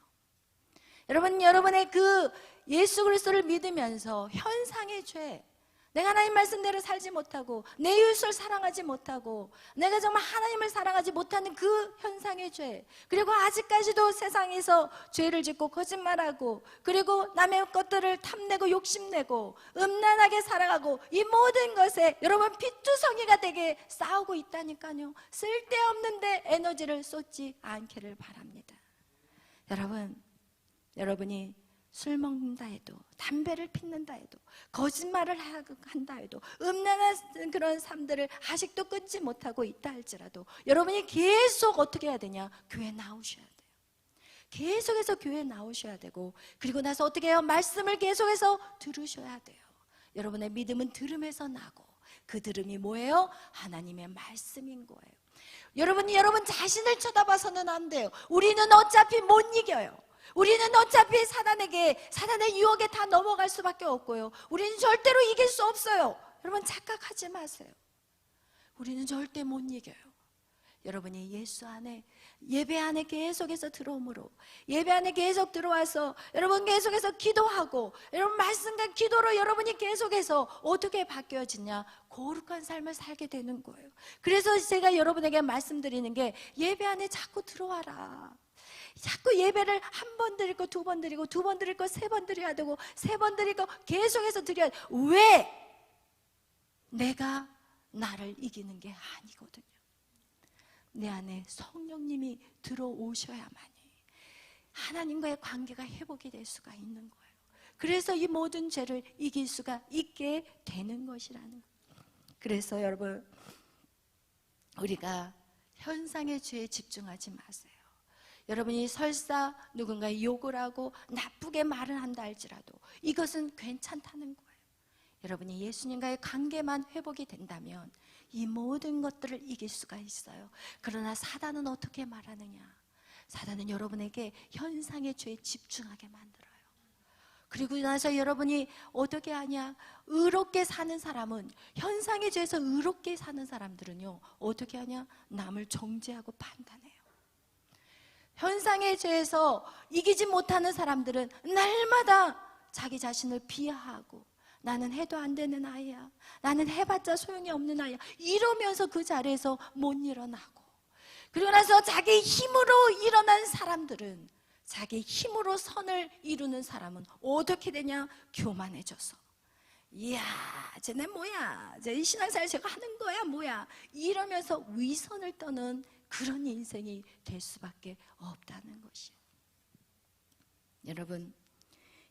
여러분의 그 예수 그리스도를 믿으면서 현상의 죄, 내가 하나님 말씀대로 살지 못하고 내 이웃을 사랑하지 못하고 내가 정말 하나님을 사랑하지 못하는 그 현상의 죄, 그리고 아직까지도 세상에서 죄를 짓고 거짓말하고 그리고 남의 것들을 탐내고 욕심내고 음란하게 살아가고 이 모든 것에 여러분 피투성이가 되게 싸우고 있다니까요. 쓸데없는데 에너지를 쏟지 않기를 바랍니다. 여러분이 술 먹는다 해도, 담배를 피는다 해도, 거짓말을 한다 해도, 음란한 그런 삶들을 아직도 끊지 못하고 있다 할지라도 여러분이 계속 어떻게 해야 되냐? 교회 나오셔야 돼요. 계속해서 교회 나오셔야 되고, 그리고 나서 어떻게 해요? 말씀을 계속해서 들으셔야 돼요. 여러분의 믿음은 들음에서 나고, 그 들음이 뭐예요? 하나님의 말씀인 거예요. 여러분이 여러분 자신을 쳐다봐서는 안 돼요. 우리는 어차피 못 이겨요. 우리는 어차피 사단의 유혹에 다 넘어갈 수밖에 없고요. 우리는 절대로 이길 수 없어요. 여러분 착각하지 마세요. 우리는 절대 못 이겨요. 여러분이 예수 안에, 예배 안에 계속해서 들어옴으로, 예배 안에 계속 들어와서 여러분 계속해서 기도하고, 여러분 말씀과 기도로 여러분이 계속해서 어떻게 바뀌어지냐? 거룩한 삶을 살게 되는 거예요. 그래서 제가 여러분에게 말씀드리는 게, 예배 안에 자꾸 들어와라. 자꾸 예배를 한 번 드리고 두 번 드리고 두 번 드리고 세 번 드려야 되고 세 번 드리고 계속해서 드려야 돼. 왜? 내가 나를 이기는 게 아니거든요. 내 안에 성령님이 들어오셔야만이 하나님과의 관계가 회복이 될 수가 있는 거예요. 그래서 이 모든 죄를 이길 수가 있게 되는 것이라는 거예요. 그래서 여러분, 우리가 현상의 죄에 집중하지 마세요. 여러분이 설사 누군가의 욕을 하고 나쁘게 말을 한다 할지라도 이것은 괜찮다는 거예요. 여러분이 예수님과의 관계만 회복이 된다면 이 모든 것들을 이길 수가 있어요. 그러나 사단은 어떻게 말하느냐? 사단은 여러분에게 현상의 죄에 집중하게 만들어요. 그리고 나서 여러분이 어떻게 하냐? 의롭게 사는 사람은, 현상의 죄에서 의롭게 사는 사람들은요, 어떻게 하냐? 남을 정죄하고 판단해요. 현상의 죄에서 이기지 못하는 사람들은 날마다 자기 자신을 비하하고, 나는 해도 안 되는 아이야, 나는 해봤자 소용이 없는 아이야, 이러면서 그 자리에서 못 일어나고, 그리고 나서 자기 힘으로 일어난 사람들은, 자기 힘으로 선을 이루는 사람은 어떻게 되냐? 교만해져서, 이야 쟤네 뭐야, 쟤 신앙생활 제가 하는 거야 뭐야, 이러면서 위선을 떠는 그런 인생이 될 수밖에 없다는 것이에요. 여러분,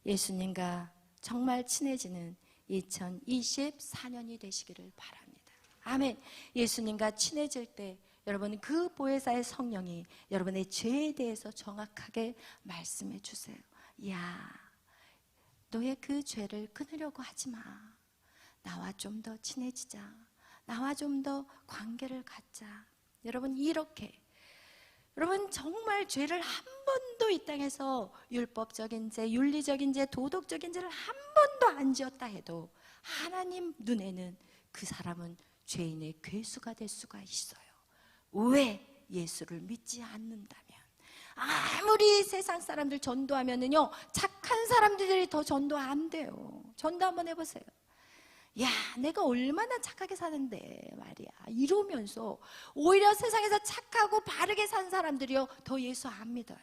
예수님과 정말 친해지는 2024년이 되시기를 바랍니다. 아멘. 예수님과 친해질 때 여러분, 그 보혜사의 성령이 여러분의 죄에 대해서 정확하게 말씀해 주세요. 야, 너의 그 죄를 끊으려고 하지 마. 나와 좀 더 친해지자. 나와 좀 더 관계를 갖자. 여러분, 이렇게 여러분 정말 죄를 한 번도 이 땅에서 율법적인 죄, 윤리적인 죄, 도덕적인 죄를 한 번도 안 지었다 해도 하나님 눈에는 그 사람은 죄인의 괴수가 될 수가 있어요. 왜? 예수를 믿지 않는다면. 아무리 세상 사람들 전도하면은요, 착한 사람들이 더 전도 안 돼요. 전도 한번 해보세요. 야, 내가 얼마나 착하게 사는데 말이야, 이러면서 오히려 세상에서 착하고 바르게 산 사람들이요, 더 예수 안 믿어요.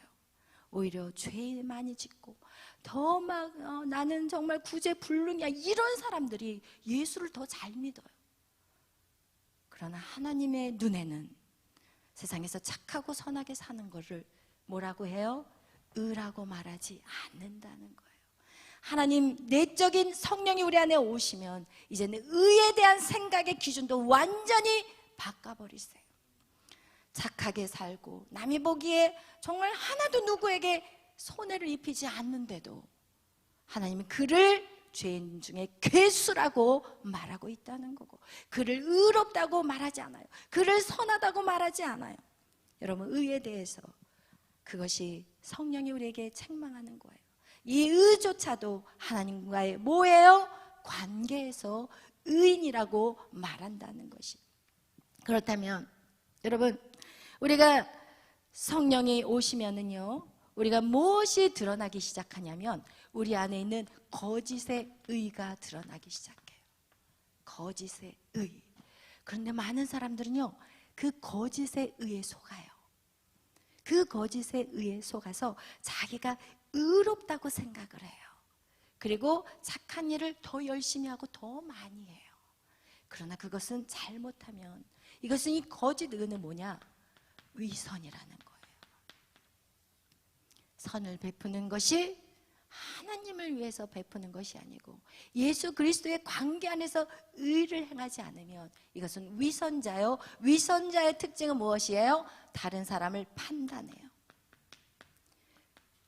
오히려 죄 많이 짓고 더 막 나는 정말 구제불능이야, 이런 사람들이 예수를 더 잘 믿어요. 그러나 하나님의 눈에는 세상에서 착하고 선하게 사는 것을 뭐라고 해요? 의라고 말하지 않는다는 거예요. 하나님 내적인 성령이 우리 안에 오시면 이제는 의에 대한 생각의 기준도 완전히 바꿔버리세요. 착하게 살고 남이 보기에 정말 하나도 누구에게 손해를 입히지 않는데도 하나님은 그를 죄인 중에 괴수라고 말하고 있다는 거고, 그를 의롭다고 말하지 않아요. 그를 선하다고 말하지 않아요. 여러분, 의에 대해서 그것이 성령이 우리에게 책망하는 거예요. 이 의조차도 하나님과의 뭐예요? 관계에서 의인이라고 말한다는 것이. 그렇다면 여러분, 우리가 성령이 오시면은요, 우리가 무엇이 드러나기 시작하냐면 우리 안에 있는 거짓의 의가 드러나기 시작해요. 거짓의 의. 그런데 많은 사람들은요, 그 거짓에 의해 속아요. 그 거짓에 의해 속아서 자기가 의롭다고 생각을 해요. 그리고 착한 일을 더 열심히 하고 더 많이 해요. 그러나 그것은 잘못하면, 이것은, 이 거짓 의는 뭐냐? 위선이라는 거예요. 선을 베푸는 것이 하나님을 위해서 베푸는 것이 아니고 예수 그리스도의 관계 안에서 의를 행하지 않으면 이것은 위선자요. 위선자의 특징은 무엇이에요? 다른 사람을 판단해요.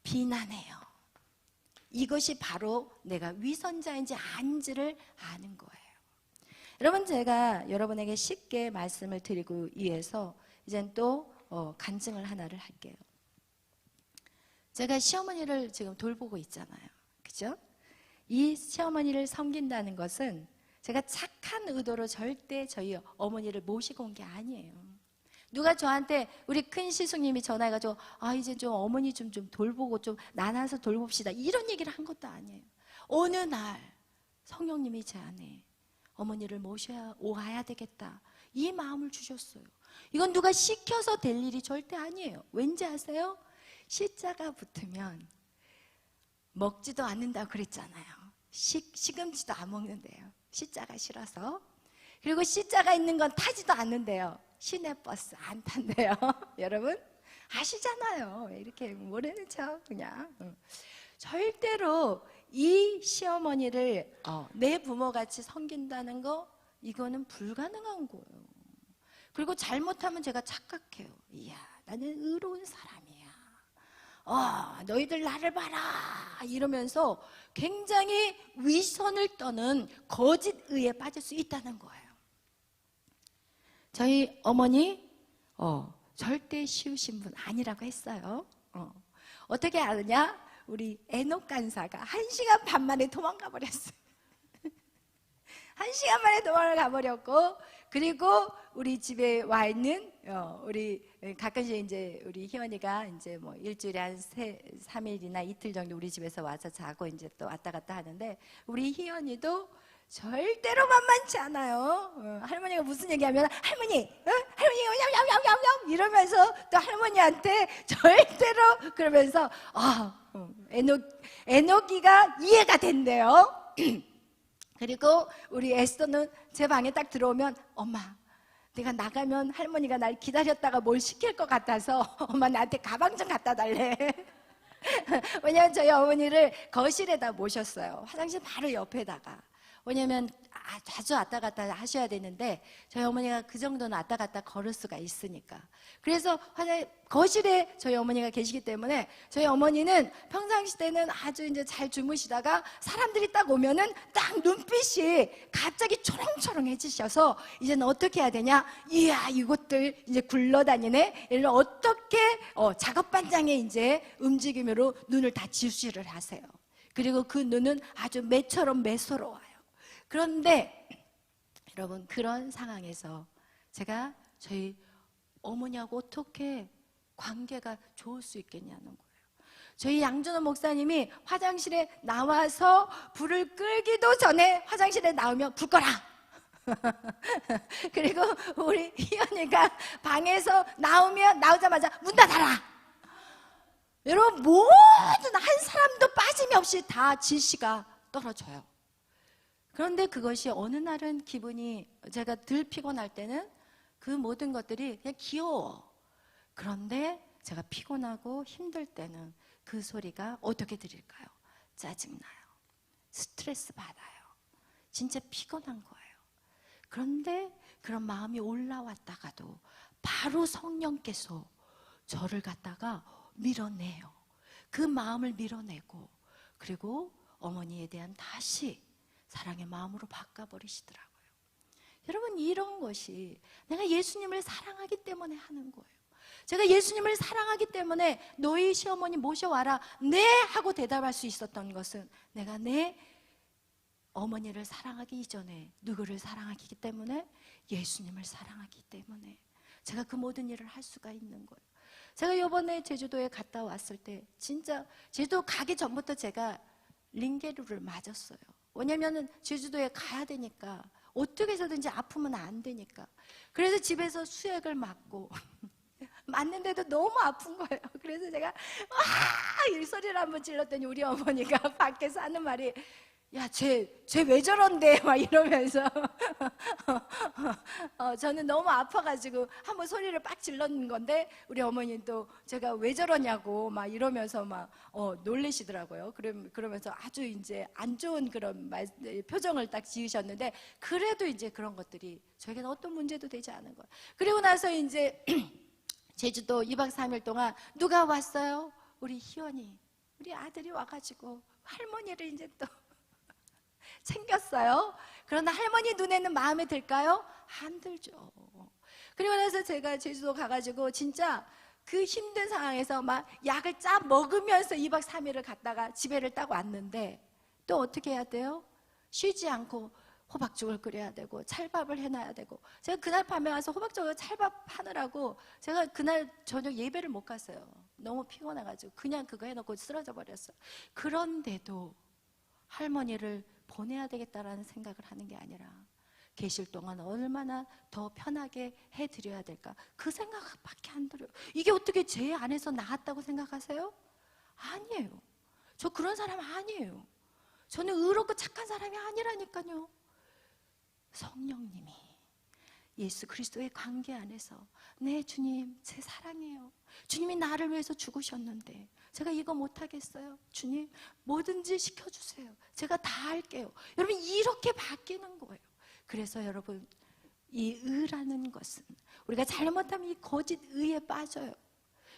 비난해요. 이것이 바로 내가 위선자인지 아닌지를 아는 거예요. 여러분, 제가 여러분에게 쉽게 말씀을 드리고 위해서 이젠 또 간증을 하나를 할게요. 제가 시어머니를 지금 돌보고 있잖아요. 그죠? 이 시어머니를 섬긴다는 것은 제가 착한 의도로 절대 저희 어머니를 모시고 온 게 아니에요. 누가 저한테, 우리 큰 시숙님이 전화해가지고 이제 좀 어머니 좀 돌보고 좀 나눠서 돌봅시다, 이런 얘기를 한 것도 아니에요. 어느 날 성령님이 제 안에 어머니를 모셔야 되겠다, 이 마음을 주셨어요. 이건 누가 시켜서 될 일이 절대 아니에요. 왠지 아세요? 시자가 붙으면 먹지도 않는다고 그랬잖아요. 시금치도 안 먹는데요. 시자가 싫어서. 그리고 시자가 있는 건 타지도 않는데요. 시내버스 안 탄대요. 여러분 아시잖아요. 이렇게 모르는 척 그냥. 절대로 이 시어머니를 내 부모같이 섬긴다는 거, 이거는 불가능한 거예요. 그리고 잘못하면 제가 착각해요. 이야, 나는 의로운 사람이야. 너희들 나를 봐라, 이러면서 굉장히 위선을 떠는 거짓 의에 빠질 수 있다는 거예요. 저희 어머니 절대 쉬우신 분 아니라고 했어요. 어떻게 아느냐? 우리 에녹 간사가 1시간 반 만에 도망가 버렸어요. 1시간 만에 도망가 버렸고, 그리고 우리 집에 와 있는 우리 가끔씩 이제 우리 희원이가 이제 뭐 일주일에 한 3일이나 이틀 정도 우리 집에서 와서 자고 이제 또 왔다 갔다 하는데, 우리 희원이도 절대로 만만치 않아요. 할머니가 무슨 얘기하면 할머니, 할머니 냠냠냠냠냠 이러면서 또 할머니한테 절대로 그러면서 에녹이가 이해가 된대요. 그리고 우리 에스더는 제 방에 딱 들어오면, 엄마, 내가 나가면 할머니가 날 기다렸다가 뭘 시킬 것 같아서 엄마 나한테 가방 좀 갖다 달래. 왜냐면 저희 어머니를 거실에다 모셨어요. 화장실 바로 옆에다가. 왜냐면 자주 왔다 갔다 하셔야 되는데 저희 어머니가 그 정도는 왔다 갔다 걸을 수가 있으니까. 그래서 거실에 저희 어머니가 계시기 때문에 저희 어머니는 평상시 때는 아주 이제 잘 주무시다가 사람들이 딱 오면은 딱 눈빛이 갑자기 초롱초롱해지셔서 이제는 어떻게 해야 되냐? 이야, 이것들 이제 굴러다니네. 이런 어떻게 작업반장의 이제 움직임으로 눈을 다 지시를 하세요. 그리고 그 눈은 아주 매처럼 매서로워요. 그런데 여러분, 그런 상황에서 제가 저희 어머니하고 어떻게 관계가 좋을 수 있겠냐는 거예요. 저희 양준호 목사님이 화장실에 나와서 불을 끄기도 전에 화장실에 나오면 불 꺼라. 그리고 우리 희연이가 방에서 나오자마자 문 닫아라. 여러분, 모든 한 사람도 빠짐없이 다 지시가 떨어져요. 그런데 그것이 어느 날은 기분이, 제가 덜 피곤할 때는 그 모든 것들이 그냥 귀여워. 그런데 제가 피곤하고 힘들 때는 그 소리가 어떻게 들릴까요? 짜증나요. 스트레스 받아요. 진짜 피곤한 거예요. 그런데 그런 마음이 올라왔다가도 바로 성령께서 저를 갖다가 밀어내요. 그 마음을 밀어내고, 그리고 어머니에 대한 다시 사랑의 마음으로 바꿔버리시더라고요. 여러분, 이런 것이 내가 예수님을 사랑하기 때문에 하는 거예요. 제가 예수님을 사랑하기 때문에 너희 시어머니 모셔와라, 네 하고 대답할 수 있었던 것은 내가 내 어머니를 사랑하기 이전에 누구를 사랑하기 때문에? 예수님을 사랑하기 때문에 제가 그 모든 일을 할 수가 있는 거예요. 제가 이번에 제주도에 갔다 왔을 때 진짜 제주도 가기 전부터 제가 링게루를 맞았어요. 왜냐면은 제주도에 가야 되니까 어떻게 해서든지 아프면 안 되니까. 그래서 집에서 수액을 맞고 맞는데도 너무 아픈 거예요. 그래서 제가 이 소리를 한번 질렀더니 우리 어머니가 밖에서 하는 말이, 야, 쟤 왜 저런데? 막 이러면서 저는 너무 아파가지고 한번 소리를 빡 질렀는 건데, 우리 어머니는 또 제가 왜 저러냐고 막 이러면서 막 놀래시더라고요. 그러면서 아주 이제 안 좋은 그런 표정을 딱 지으셨는데, 그래도 이제 그런 것들이 저에게는 어떤 문제도 되지 않은 거예요. 그리고 나서 이제 제주도 2박 3일 동안 누가 왔어요? 우리 희원이, 우리 아들이 와가지고 할머니를 이제 또 챙겼어요. 그러나 할머니 눈에는 마음에 들까요? 안 들죠. 그리고 나서 제가 제주도 가가지고 진짜 그 힘든 상황에서 막 약을 짜 먹으면서 2박 3일을 갔다가 집에를 딱 왔는데, 또 어떻게 해야 돼요? 쉬지 않고 호박죽을 끓여야 되고 찰밥을 해놔야 되고, 제가 그날 밤에 와서 호박죽을 찰밥 하느라고 제가 그날 저녁 예배를 못 갔어요. 너무 피곤해가지고 그냥 그거 해놓고 쓰러져 버렸어요. 그런데도 할머니를 보내야 되겠다라는 생각을 하는 게 아니라, 계실 동안 얼마나 더 편하게 해드려야 될까, 그 생각밖에 안 들어요. 이게 어떻게 제 안에서 나았다고 생각하세요? 아니에요. 저 그런 사람 아니에요. 저는 의롭고 착한 사람이 아니라니까요. 성령님이 예수 그리스도의 관계 안에서, 네 주님 제 사랑해요, 주님이 나를 위해서 죽으셨는데 제가 이거 못하겠어요, 주님 뭐든지 시켜주세요, 제가 다 할게요. 여러분, 이렇게 바뀌는 거예요. 그래서 여러분, 이 의라는 것은 우리가 잘못하면 이 거짓 의에 빠져요.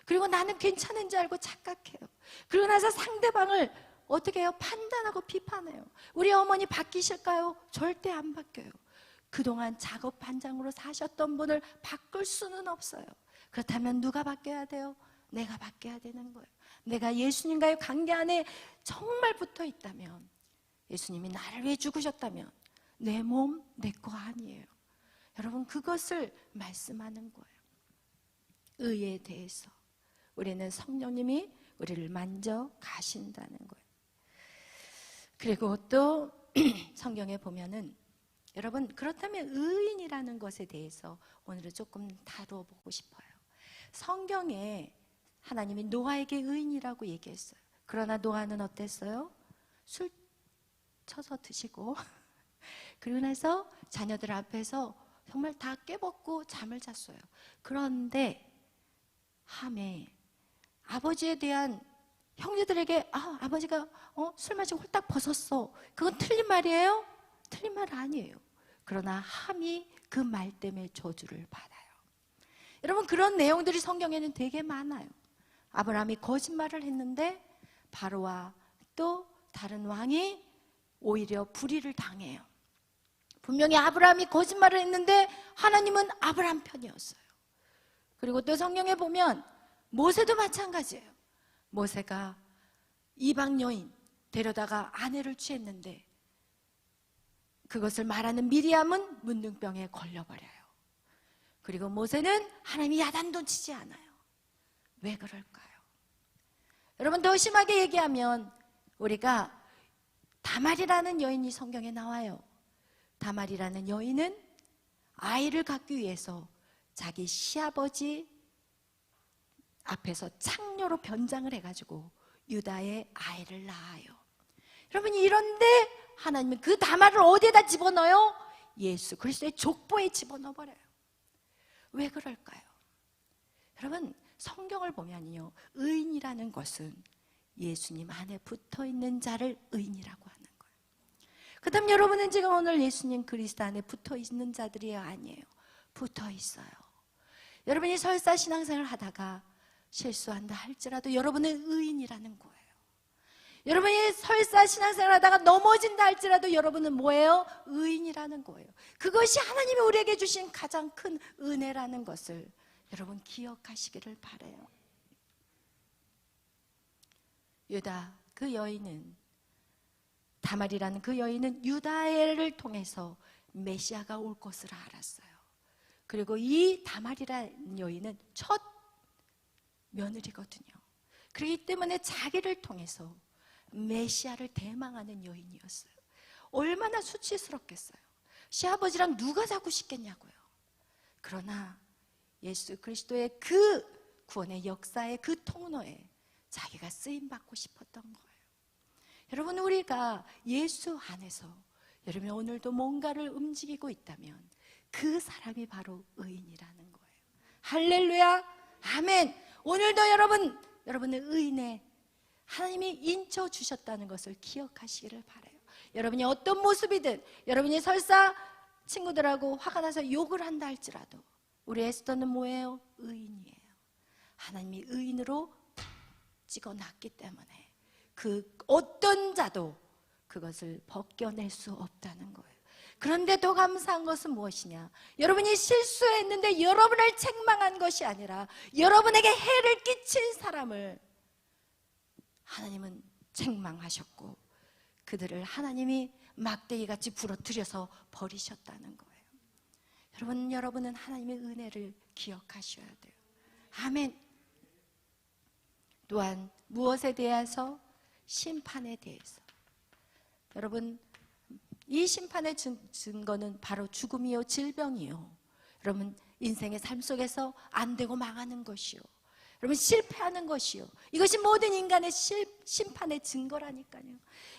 그리고 나는 괜찮은 줄 알고 착각해요. 그러고 나서 상대방을 어떻게 해요? 판단하고 비판해요. 우리 어머니 바뀌실까요? 절대 안 바뀌어요. 그동안 작업 반장으로 사셨던 분을 바꿀 수는 없어요. 그렇다면 누가 바뀌어야 돼요? 내가 바뀌어야 되는 거예요. 내가 예수님과의 관계 안에 정말 붙어 있다면, 예수님이 나를 위해 죽으셨다면 내 몸, 내 거 아니에요. 여러분, 그것을 말씀하는 거예요. 의에 대해서 우리는 성령님이 우리를 만져 가신다는 거예요. 그리고 또 성경에 보면은, 여러분, 그렇다면 의인이라는 것에 대해서 오늘은 조금 다뤄보고 싶어요. 성경에 하나님이 노아에게 의인이라고 얘기했어요. 그러나 노아는 어땠어요? 술 쳐서 드시고 그러고 나서 자녀들 앞에서 정말 다 깨벗고 잠을 잤어요. 그런데 함에 아버지에 대한, 형제들에게 아버지가 술 마시고 홀딱 벗었어, 그건 틀린 말이에요? 틀린 말 아니에요. 그러나 함이 그 말 때문에 저주를 받아요. 여러분, 그런 내용들이 성경에는 되게 많아요. 아브라함이 거짓말을 했는데 바로와 또 다른 왕이 오히려 불의를 당해요. 분명히 아브라함이 거짓말을 했는데 하나님은 아브라함 편이었어요. 그리고 또 성경에 보면 모세도 마찬가지예요. 모세가 이방 여인 데려다가 아내를 취했는데 그것을 말하는 미리암은 문둥병에 걸려버려요. 그리고 모세는 하나님이 야단도 치지 않아요. 왜 그럴까요? 여러분, 더 심하게 얘기하면 우리가 다말이라는 여인이 성경에 나와요. 다말이라는 여인은 아이를 갖기 위해서 자기 시아버지 앞에서 창녀로 변장을 해가지고 유다의 아이를 낳아요. 여러분, 이런데 하나님은 그 다말을 어디에다 집어넣어요? 예수 그리스도의 족보에 집어넣어버려요. 왜 그럴까요? 여러분, 성경을 보면요, 의인이라는 것은 예수님 안에 붙어있는 자를 의인이라고 하는 거예요. 그 다음, 여러분은 지금 오늘 예수님 그리스도 안에 붙어있는 자들이 아니에요. 붙어있어요. 여러분이 설사 신앙생활을 하다가 실수한다 할지라도 여러분은 의인이라는 거예요. 여러분이 설사 신앙생활 하다가 넘어진다 할지라도 여러분은 뭐예요? 의인이라는 거예요. 그것이 하나님이 우리에게 주신 가장 큰 은혜라는 것을 여러분 기억하시기를 바라요. 유다 그 여인은, 다말이라는 그 여인은 유다를 통해서 메시아가 올 것을 알았어요. 그리고 이 다말이라는 여인은 첫 며느리거든요. 그렇기 때문에 자기를 통해서 메시아를 대망하는 여인이었어요. 얼마나 수치스럽겠어요. 시아버지랑 누가 자고 싶겠냐고요. 그러나 예수 그리스도의 그 구원의 역사의 그 통로에 자기가 쓰임받고 싶었던 거예요. 여러분, 우리가 예수 안에서 여러분 오늘도 뭔가를 움직이고 있다면 그 사람이 바로 의인이라는 거예요. 할렐루야, 아멘. 오늘도 여러분의 의인에 하나님이 인쳐주셨다는 것을 기억하시기를 바라요. 여러분이 어떤 모습이든, 여러분이 설사 친구들하고 화가 나서 욕을 한다 할지라도 우리 에스더는 뭐예요? 의인이에요. 하나님이 의인으로 찍어놨기 때문에 그 어떤 자도 그것을 벗겨낼 수 없다는 거예요. 그런데 더 감사한 것은 무엇이냐? 여러분이 실수했는데 여러분을 책망한 것이 아니라 여러분에게 해를 끼친 사람을 하나님은 책망하셨고 그들을 하나님이 막대기같이 부러뜨려서 버리셨다는 거예요. 여러분은 하나님의 은혜를 기억하셔야 돼요. 아멘. 또한 무엇에 대해서? 심판에 대해서. 여러분, 이 심판의 증거는 바로 죽음이요, 질병이요. 여러분, 인생의 삶 속에서 안 되고 망하는 것이요, 여러분, 실패하는 것이요, 이것이 모든 인간의 심판의 증거라니까요.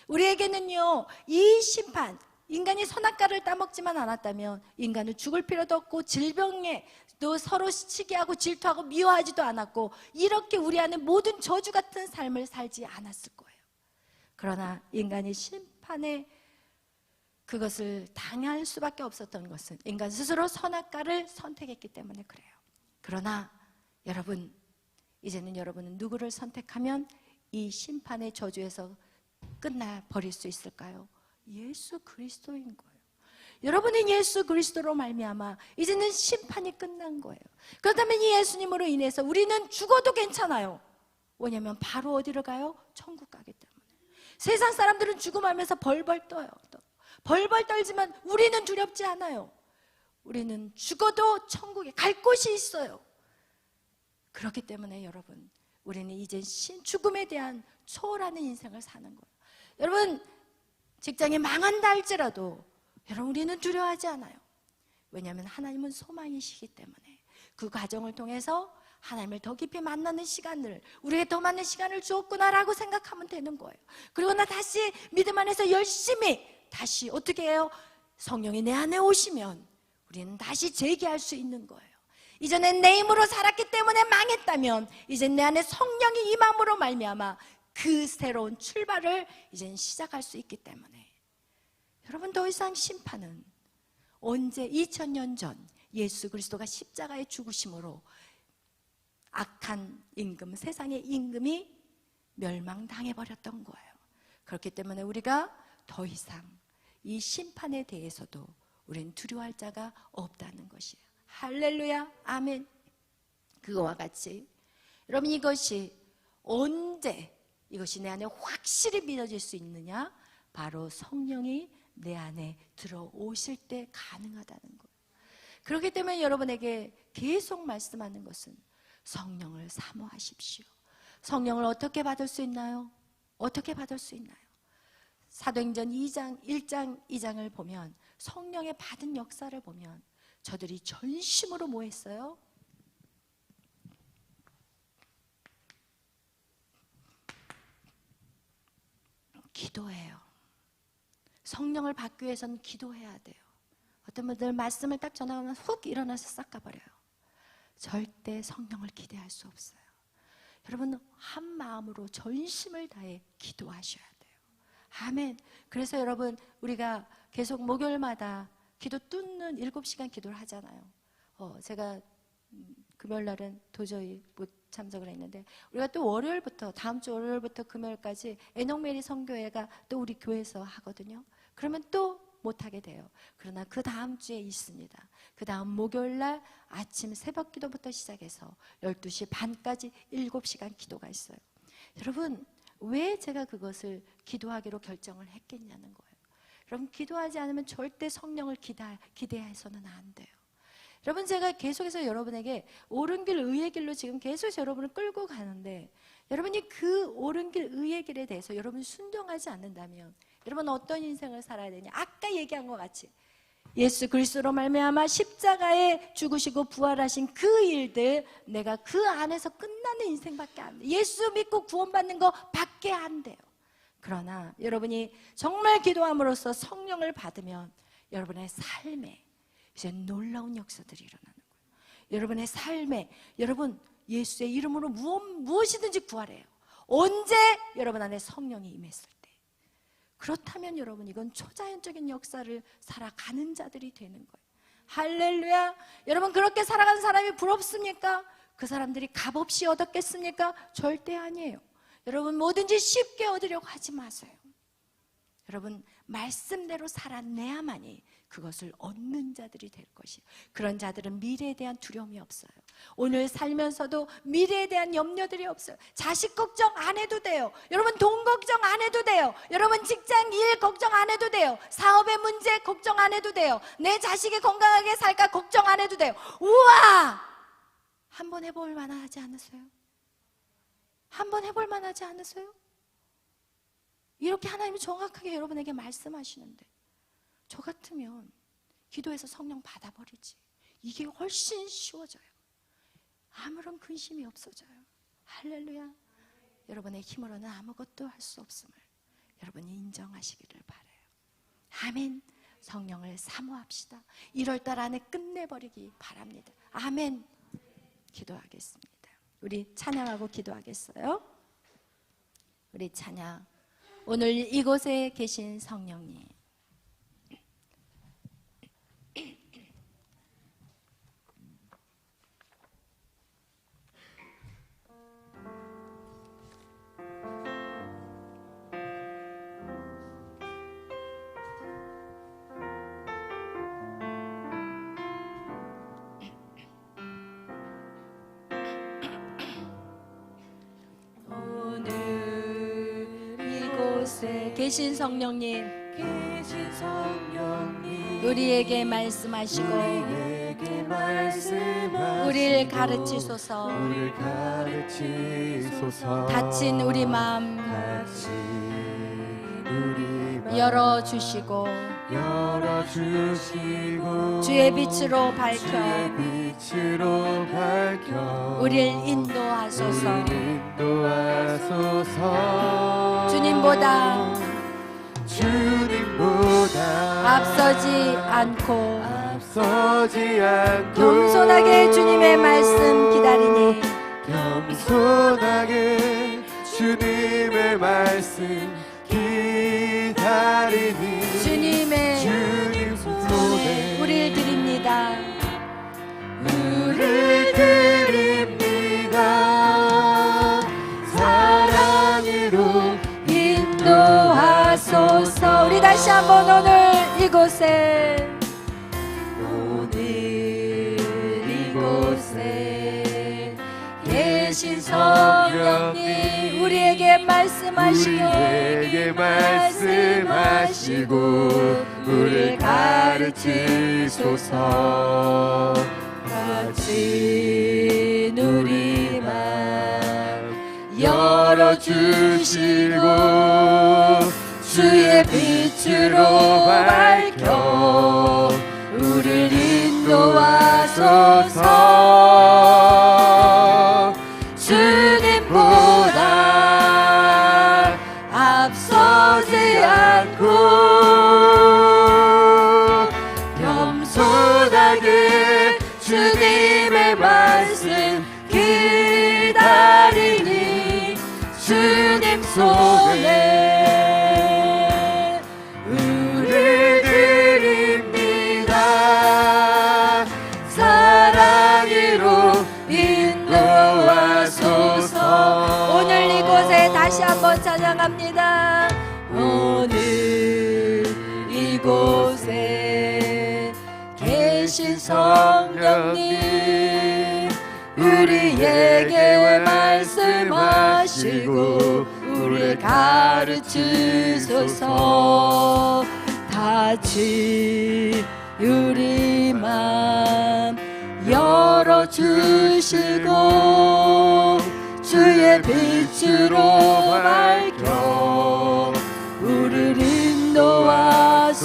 우리에게는요, 이 심판, 인간이 선악과를 따먹지만 않았다면 인간은 죽을 필요도 없고 질병에 또 서로 시기하고 질투하고 미워하지도 않았고 이렇게 우리 안에 모든 저주 같은 삶을 살지 않았을 거예요. 그러나 인간이 심판에 그것을 당할 수밖에 없었던 것은 인간 스스로 선악과를 선택했기 때문에 그래요. 그러나 여러분, 이제는 여러분은 누구를 선택하면 이 심판의 저주에서 끝나버릴 수 있을까요? 예수 그리스도인 거예요. 여러분은 예수 그리스도로 말미암아 이제는 심판이 끝난 거예요. 그렇다면 이 예수님으로 인해서 우리는 죽어도 괜찮아요. 왜냐하면 바로 어디로 가요? 천국 가기 때문에. 세상 사람들은 죽음하면서 벌벌 떠요. 벌벌 떨지만 우리는 두렵지 않아요. 우리는 죽어도 천국에 갈 곳이 있어요. 그렇기 때문에 여러분, 우리는 이제 죽음에 대한 초월하는 인생을 사는 거예요. 여러분, 직장이 망한다 할지라도 여러분, 우리는 두려워하지 않아요. 왜냐하면 하나님은 소망이시기 때문에 그 과정을 통해서 하나님을 더 깊이 만나는 시간을, 우리에게 더 많은 시간을 주었구나라고 생각하면 되는 거예요. 그리고 나 다시 믿음 안에서 열심히 다시 어떻게 해요? 성령이 내 안에 오시면 우리는 다시 재기할 수 있는 거예요. 이전엔 내 힘으로 살았기 때문에 망했다면 이젠 내 안에 성령이 임함으로 말미암아 그 새로운 출발을 이젠 시작할 수 있기 때문에 여러분, 더 이상 심판은 언제 2000년 전 예수 그리스도가 십자가에 죽으심으로 악한 임금, 세상의 임금이 멸망당해버렸던 거예요. 그렇기 때문에 우리가 더 이상 이 심판에 대해서도 우리는 두려워할 자가 없다는 것이에요. 할렐루야, 아멘. 그거와 같이 여러분, 이것이 언제 이것이 내 안에 확실히 믿어질 수 있느냐? 바로 성령이 내 안에 들어오실 때 가능하다는 거예요. 그렇기 때문에 여러분에게 계속 말씀하는 것은 성령을 사모하십시오. 성령을 어떻게 받을 수 있나요? 어떻게 받을 수 있나요? 사도행전 1장 2장을 보면 성령의 받은 역사를 보면 저들이 전심으로 뭐 했어요? 기도해요. 성령을 받기 위해서는 기도해야 돼요. 어떤 분들 말씀을 딱 전하면 훅 일어나서 싹 가버려요. 절대 성령을 기대할 수 없어요. 여러분, 한 마음으로 전심을 다해 기도하셔야 돼요. 아멘. 그래서 여러분, 우리가 계속 목요일마다 기도 뚫는 7시간 기도를 하잖아요. 제가 금요일 날은 도저히 못 참석을 했는데 우리가 또 월요일부터, 다음 주 월요일부터 금요일까지 에녹메리 선교회가 또 우리 교회에서 하거든요. 그러면 또 못하게 돼요. 그러나 그 다음 주에 있습니다. 그 다음 목요일 날 아침 새벽 기도부터 시작해서 12시 반까지 7시간 기도가 있어요. 여러분, 왜 제가 그것을 기도하기로 결정을 했겠냐는 거예요. 여러분, 기도하지 않으면 절대 성령을 기대해서는 안 돼요. 여러분, 제가 계속해서 여러분에게 옳은 길, 의의 길로 지금 계속해서 여러분을 끌고 가는데 여러분이 그 옳은 길, 의의 길에 대해서 여러분이 순종하지 않는다면 여러분 어떤 인생을 살아야 되냐? 아까 얘기한 것 같이 예수 그리스도로 말미암아 십자가에 죽으시고 부활하신 그 일들, 내가 그 안에서 끝나는 인생밖에 안 돼. 예수 믿고 구원받는 거 밖에 안 돼요. 그러나 여러분이 정말 기도함으로써 성령을 받으면 여러분의 삶에 이제 놀라운 역사들이 일어나는 거예요. 여러분의 삶에, 여러분 예수의 이름으로 무엇이든지 구하래요. 언제? 여러분 안에 성령이 임했을 때. 그렇다면 여러분, 이건 초자연적인 역사를 살아가는 자들이 되는 거예요. 할렐루야. 여러분, 그렇게 살아가는 사람이 부럽습니까? 그 사람들이 값없이 얻었겠습니까? 절대 아니에요. 여러분, 뭐든지 쉽게 얻으려고 하지 마세요. 여러분, 말씀대로 살아내야만이 그것을 얻는 자들이 될 것이에요. 그런 자들은 미래에 대한 두려움이 없어요. 오늘 살면서도 미래에 대한 염려들이 없어요. 자식 걱정 안 해도 돼요. 여러분, 돈 걱정 안 해도 돼요. 여러분, 직장 일 걱정 안 해도 돼요. 사업의 문제 걱정 안 해도 돼요. 내 자식이 건강하게 살까 걱정 안 해도 돼요. 우와! 한번 해볼 만하지 않으세요? 한번 해볼 만하지 않으세요? 이렇게 하나님이 정확하게 여러분에게 말씀하시는데, 저 같으면 기도해서 성령 받아버리지. 이게 훨씬 쉬워져요. 아무런 근심이 없어져요. 할렐루야. 여러분의 힘으로는 아무것도 할 수 없음을 여러분이 인정하시기를 바라요. 아멘. 성령을 사모합시다. 1월달 안에 끝내버리기 바랍니다. 아멘. 기도하겠습니다. 우리 찬양하고 기도하겠어요? 우리 찬양. 오늘 이곳에 계신 성령님, 계신 성령님, 우리에게 말씀하시고 우리를 가르치소서. 닫힌 우리 마음 열어주시고 주의 빛으로 밝혀 우리를 인도하소서. 주님보다 앞서지 않고 겸손하게 주님의 말씀 기다리니, 겸손하게 주님의 말씀 기다리니, 주님 손에 우리를 드립니다. 우리를 드립니다. 사랑으로 인도하소서. 우리 다시 한번 오늘 이곳에 계신 성령님, 우리에게 말씀하시고 우리를 가르치소서. 닫힌 우리 맘 열어주시고 주의 빛으로 밝혀 우리를 인도하소서. 주님보다 앞서지 않고 겸손하게 주님의 말씀 기다리니, 주님 손에 우리를 드립니다. 사랑으로 인도하소서. 오늘 이곳에 다시 한번 찬양합니다. 오늘 이곳에 계신 성령님, 우리에게 말씀하시고 우리를 가르치소서. 닫힌 우리 맘 열어주시고 주의 빛으로 밝혀 우리를 인도하소서.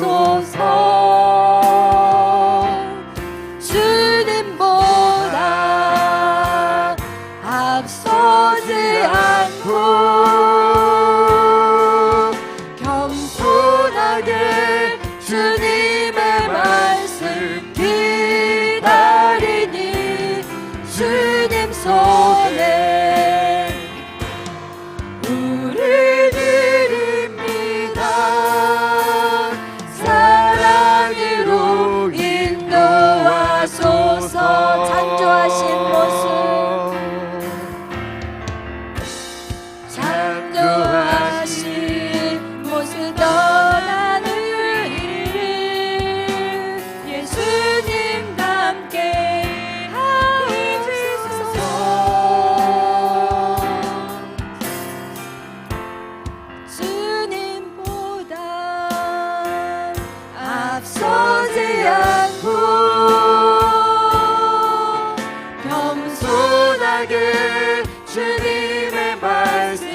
주님의 말씀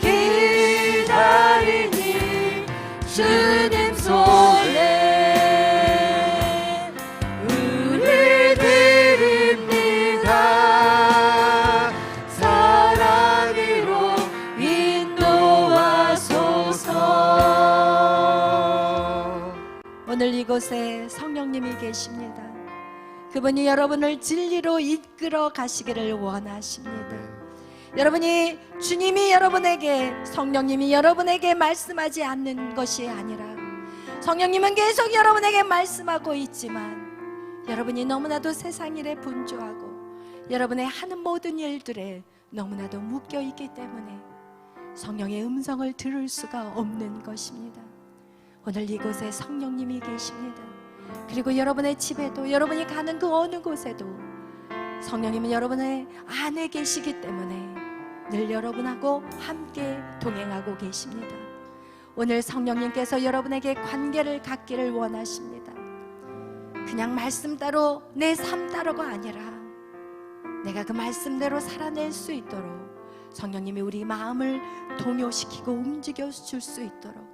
기다리니 주님 손에 우리 드립니다. 사랑으로 인도하소서. 오늘 이곳에 성령님이 계십니다. 그분이 여러분을 진리로 이끌어 가시기를 원하십니다. 여러분이 주님이 여러분에게, 성령님이 여러분에게 말씀하지 않는 것이 아니라 성령님은 계속 여러분에게 말씀하고 있지만 여러분이 너무나도 세상 일에 분주하고 여러분의 하는 모든 일들에 너무나도 묶여 있기 때문에 성령의 음성을 들을 수가 없는 것입니다. 오늘 이곳에 성령님이 계십니다. 그리고 여러분의 집에도, 여러분이 가는 그 어느 곳에도 성령님은 여러분의 안에 계시기 때문에 늘 여러분하고 함께 동행하고 계십니다. 오늘 성령님께서 여러분에게 관계를 갖기를 원하십니다. 그냥 말씀 따로, 내 삶 따로가 아니라 내가 그 말씀대로 살아낼 수 있도록 성령님이 우리 마음을 동요시키고 움직여 줄 수 있도록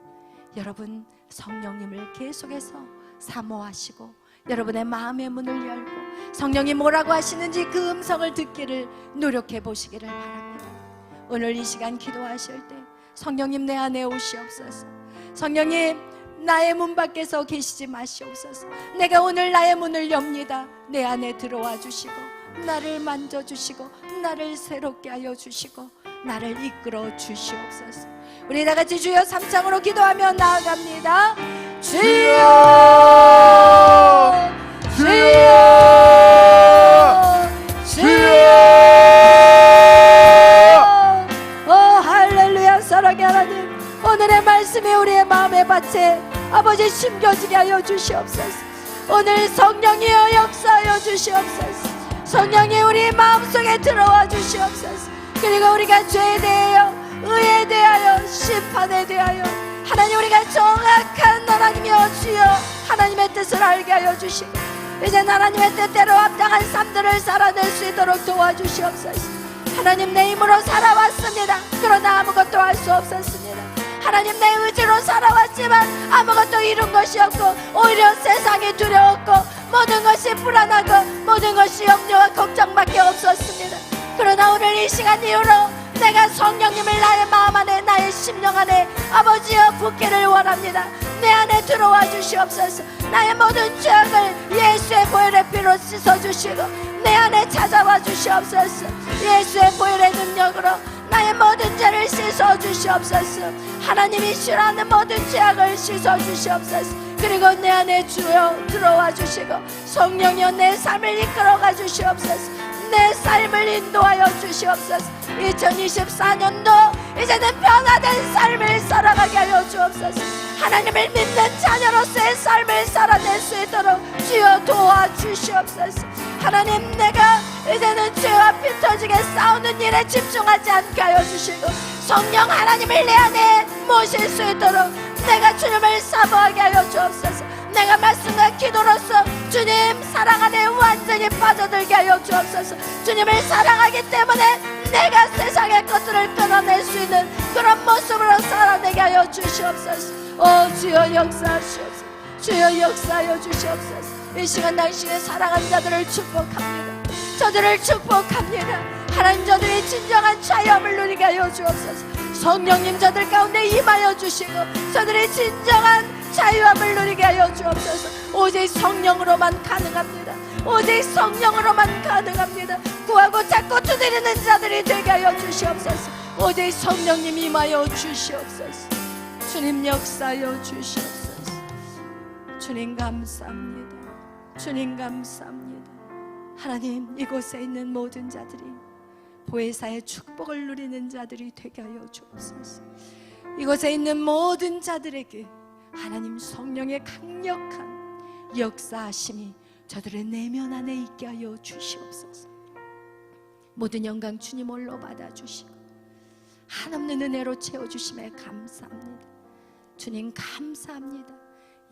여러분 성령님을 계속해서 사모하시고 여러분의 마음의 문을 열고 성령이 뭐라고 하시는지 그 음성을 듣기를 노력해 보시기를 바랍니다. 오늘 이 시간 기도하실 때 성령님 내 안에 오시옵소서. 성령님 나의 문 밖에서 계시지 마시옵소서. 내가 오늘 나의 문을 엽니다. 내 안에 들어와 주시고 나를 만져주시고 나를 새롭게 하여 주시고 나를 이끌어 주시옵소서. 우리 다 같이 주여 삼창으로 기도하며 나아갑니다. 주여 주여 주여. 오 할렐루야. 사랑의 하나님, 오늘의 말씀이 우리의 마음의 밭에 아버지 심겨지게 하여 주시옵소서. 오늘 성령이여 역사하여 주시옵소서. 성령이 우리 마음속에 들어와 주시옵소서. 그리고 우리가 죄에 대하여, 의에 대하여, 심판에 대하여 하나님 우리가 정확한 하나님이여 주여 하나님의 뜻을 알게 하여 주시고 이제 하나님의 뜻대로 합당한 삶들을 살아낼 수 있도록 도와주시옵소서. 하나님 내 힘으로 살아왔습니다. 그러나 아무것도 할 수 없었습니다. 하나님 내 의지로 살아왔지만 아무것도 이룬 것이 없고 오히려 세상이 두려웠고 모든 것이 불안하고 모든 것이 염려와 걱정밖에 없었습니다. 그러나 오늘 이 시간 이후로 내가 성령님을 나의 마음 안에, 나의 심령 안에 아버지여 붓기를 원합니다. 내 안에 들어와 주시옵소서. 나의 모든 죄악을 예수의 보혈의 피로 씻어주시고 내 안에 찾아와 주시옵소서. 예수의 보혈의 능력으로 나의 모든 죄를 씻어주시옵소서. 하나님이 싫어하는 모든 죄악을 씻어주시옵소서. 그리고 내 안에 주여 들어와 주시고 성령이여 내 삶을 이끌어가 주시옵소서. 내 삶을 인도하여 주시옵소서. 2024년도 이제는 변화된 삶을 살아가게 하여 주옵소서. 하나님을 믿는 자녀로서의 삶을 살아낼 수 있도록 주여 도와주시옵소서. 하나님 내가 이제는 죄와 피터지게 싸우는 일에 집중하지 않게 하여 주시고 성령 하나님을 내 안에 모실 수 있도록 내가 주님을 사모하게 하여 주옵소서. 내가 말씀과 기도로서 주님 사랑 안에 완전히 빠져들게 하여 주옵소서. 주님을 사랑하기 때문에 내가 세상의 것들을 끊어낼 수 있는 그런 모습으로 살아내게 하여 주시옵소서. 오 주여 역사하시옵소서. 주여 역사하여 주시옵소서. 이 시간 당신의 사랑하는 자들을 축복합니다. 저들을 축복합니다. 하나님 저들이 진정한 자유함을 누리게 하여 주옵소서. 성령님 저들 가운데 임하여 주시고 저들이 진정한 자유함을 누리게 하여 주옵소서. 오직 성령으로만 가능합니다. 오직 성령으로만 가능합니다. 구하고 찾고 두드리는 자들이 되게 하여 주시옵소서. 오직 성령님 임하여 주시옵소서. 주님 역사하여 주시옵소서. 주님 감사합니다. 주님 감사합니다. 하나님 이곳에 있는 모든 자들이 보혜사의 축복을 누리는 자들이 되게 하여 주옵소서. 이곳에 있는 모든 자들에게 하나님 성령의 강력한 역사하심이 저들의 내면 안에 있게 하여 주시옵소서. 모든 영광 주님 홀로 받아주시고 한없는 은혜로 채워주심에 감사합니다. 주님 감사합니다.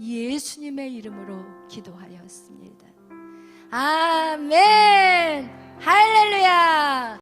예수님의 이름으로 기도하였습니다. 아멘. 할렐루야.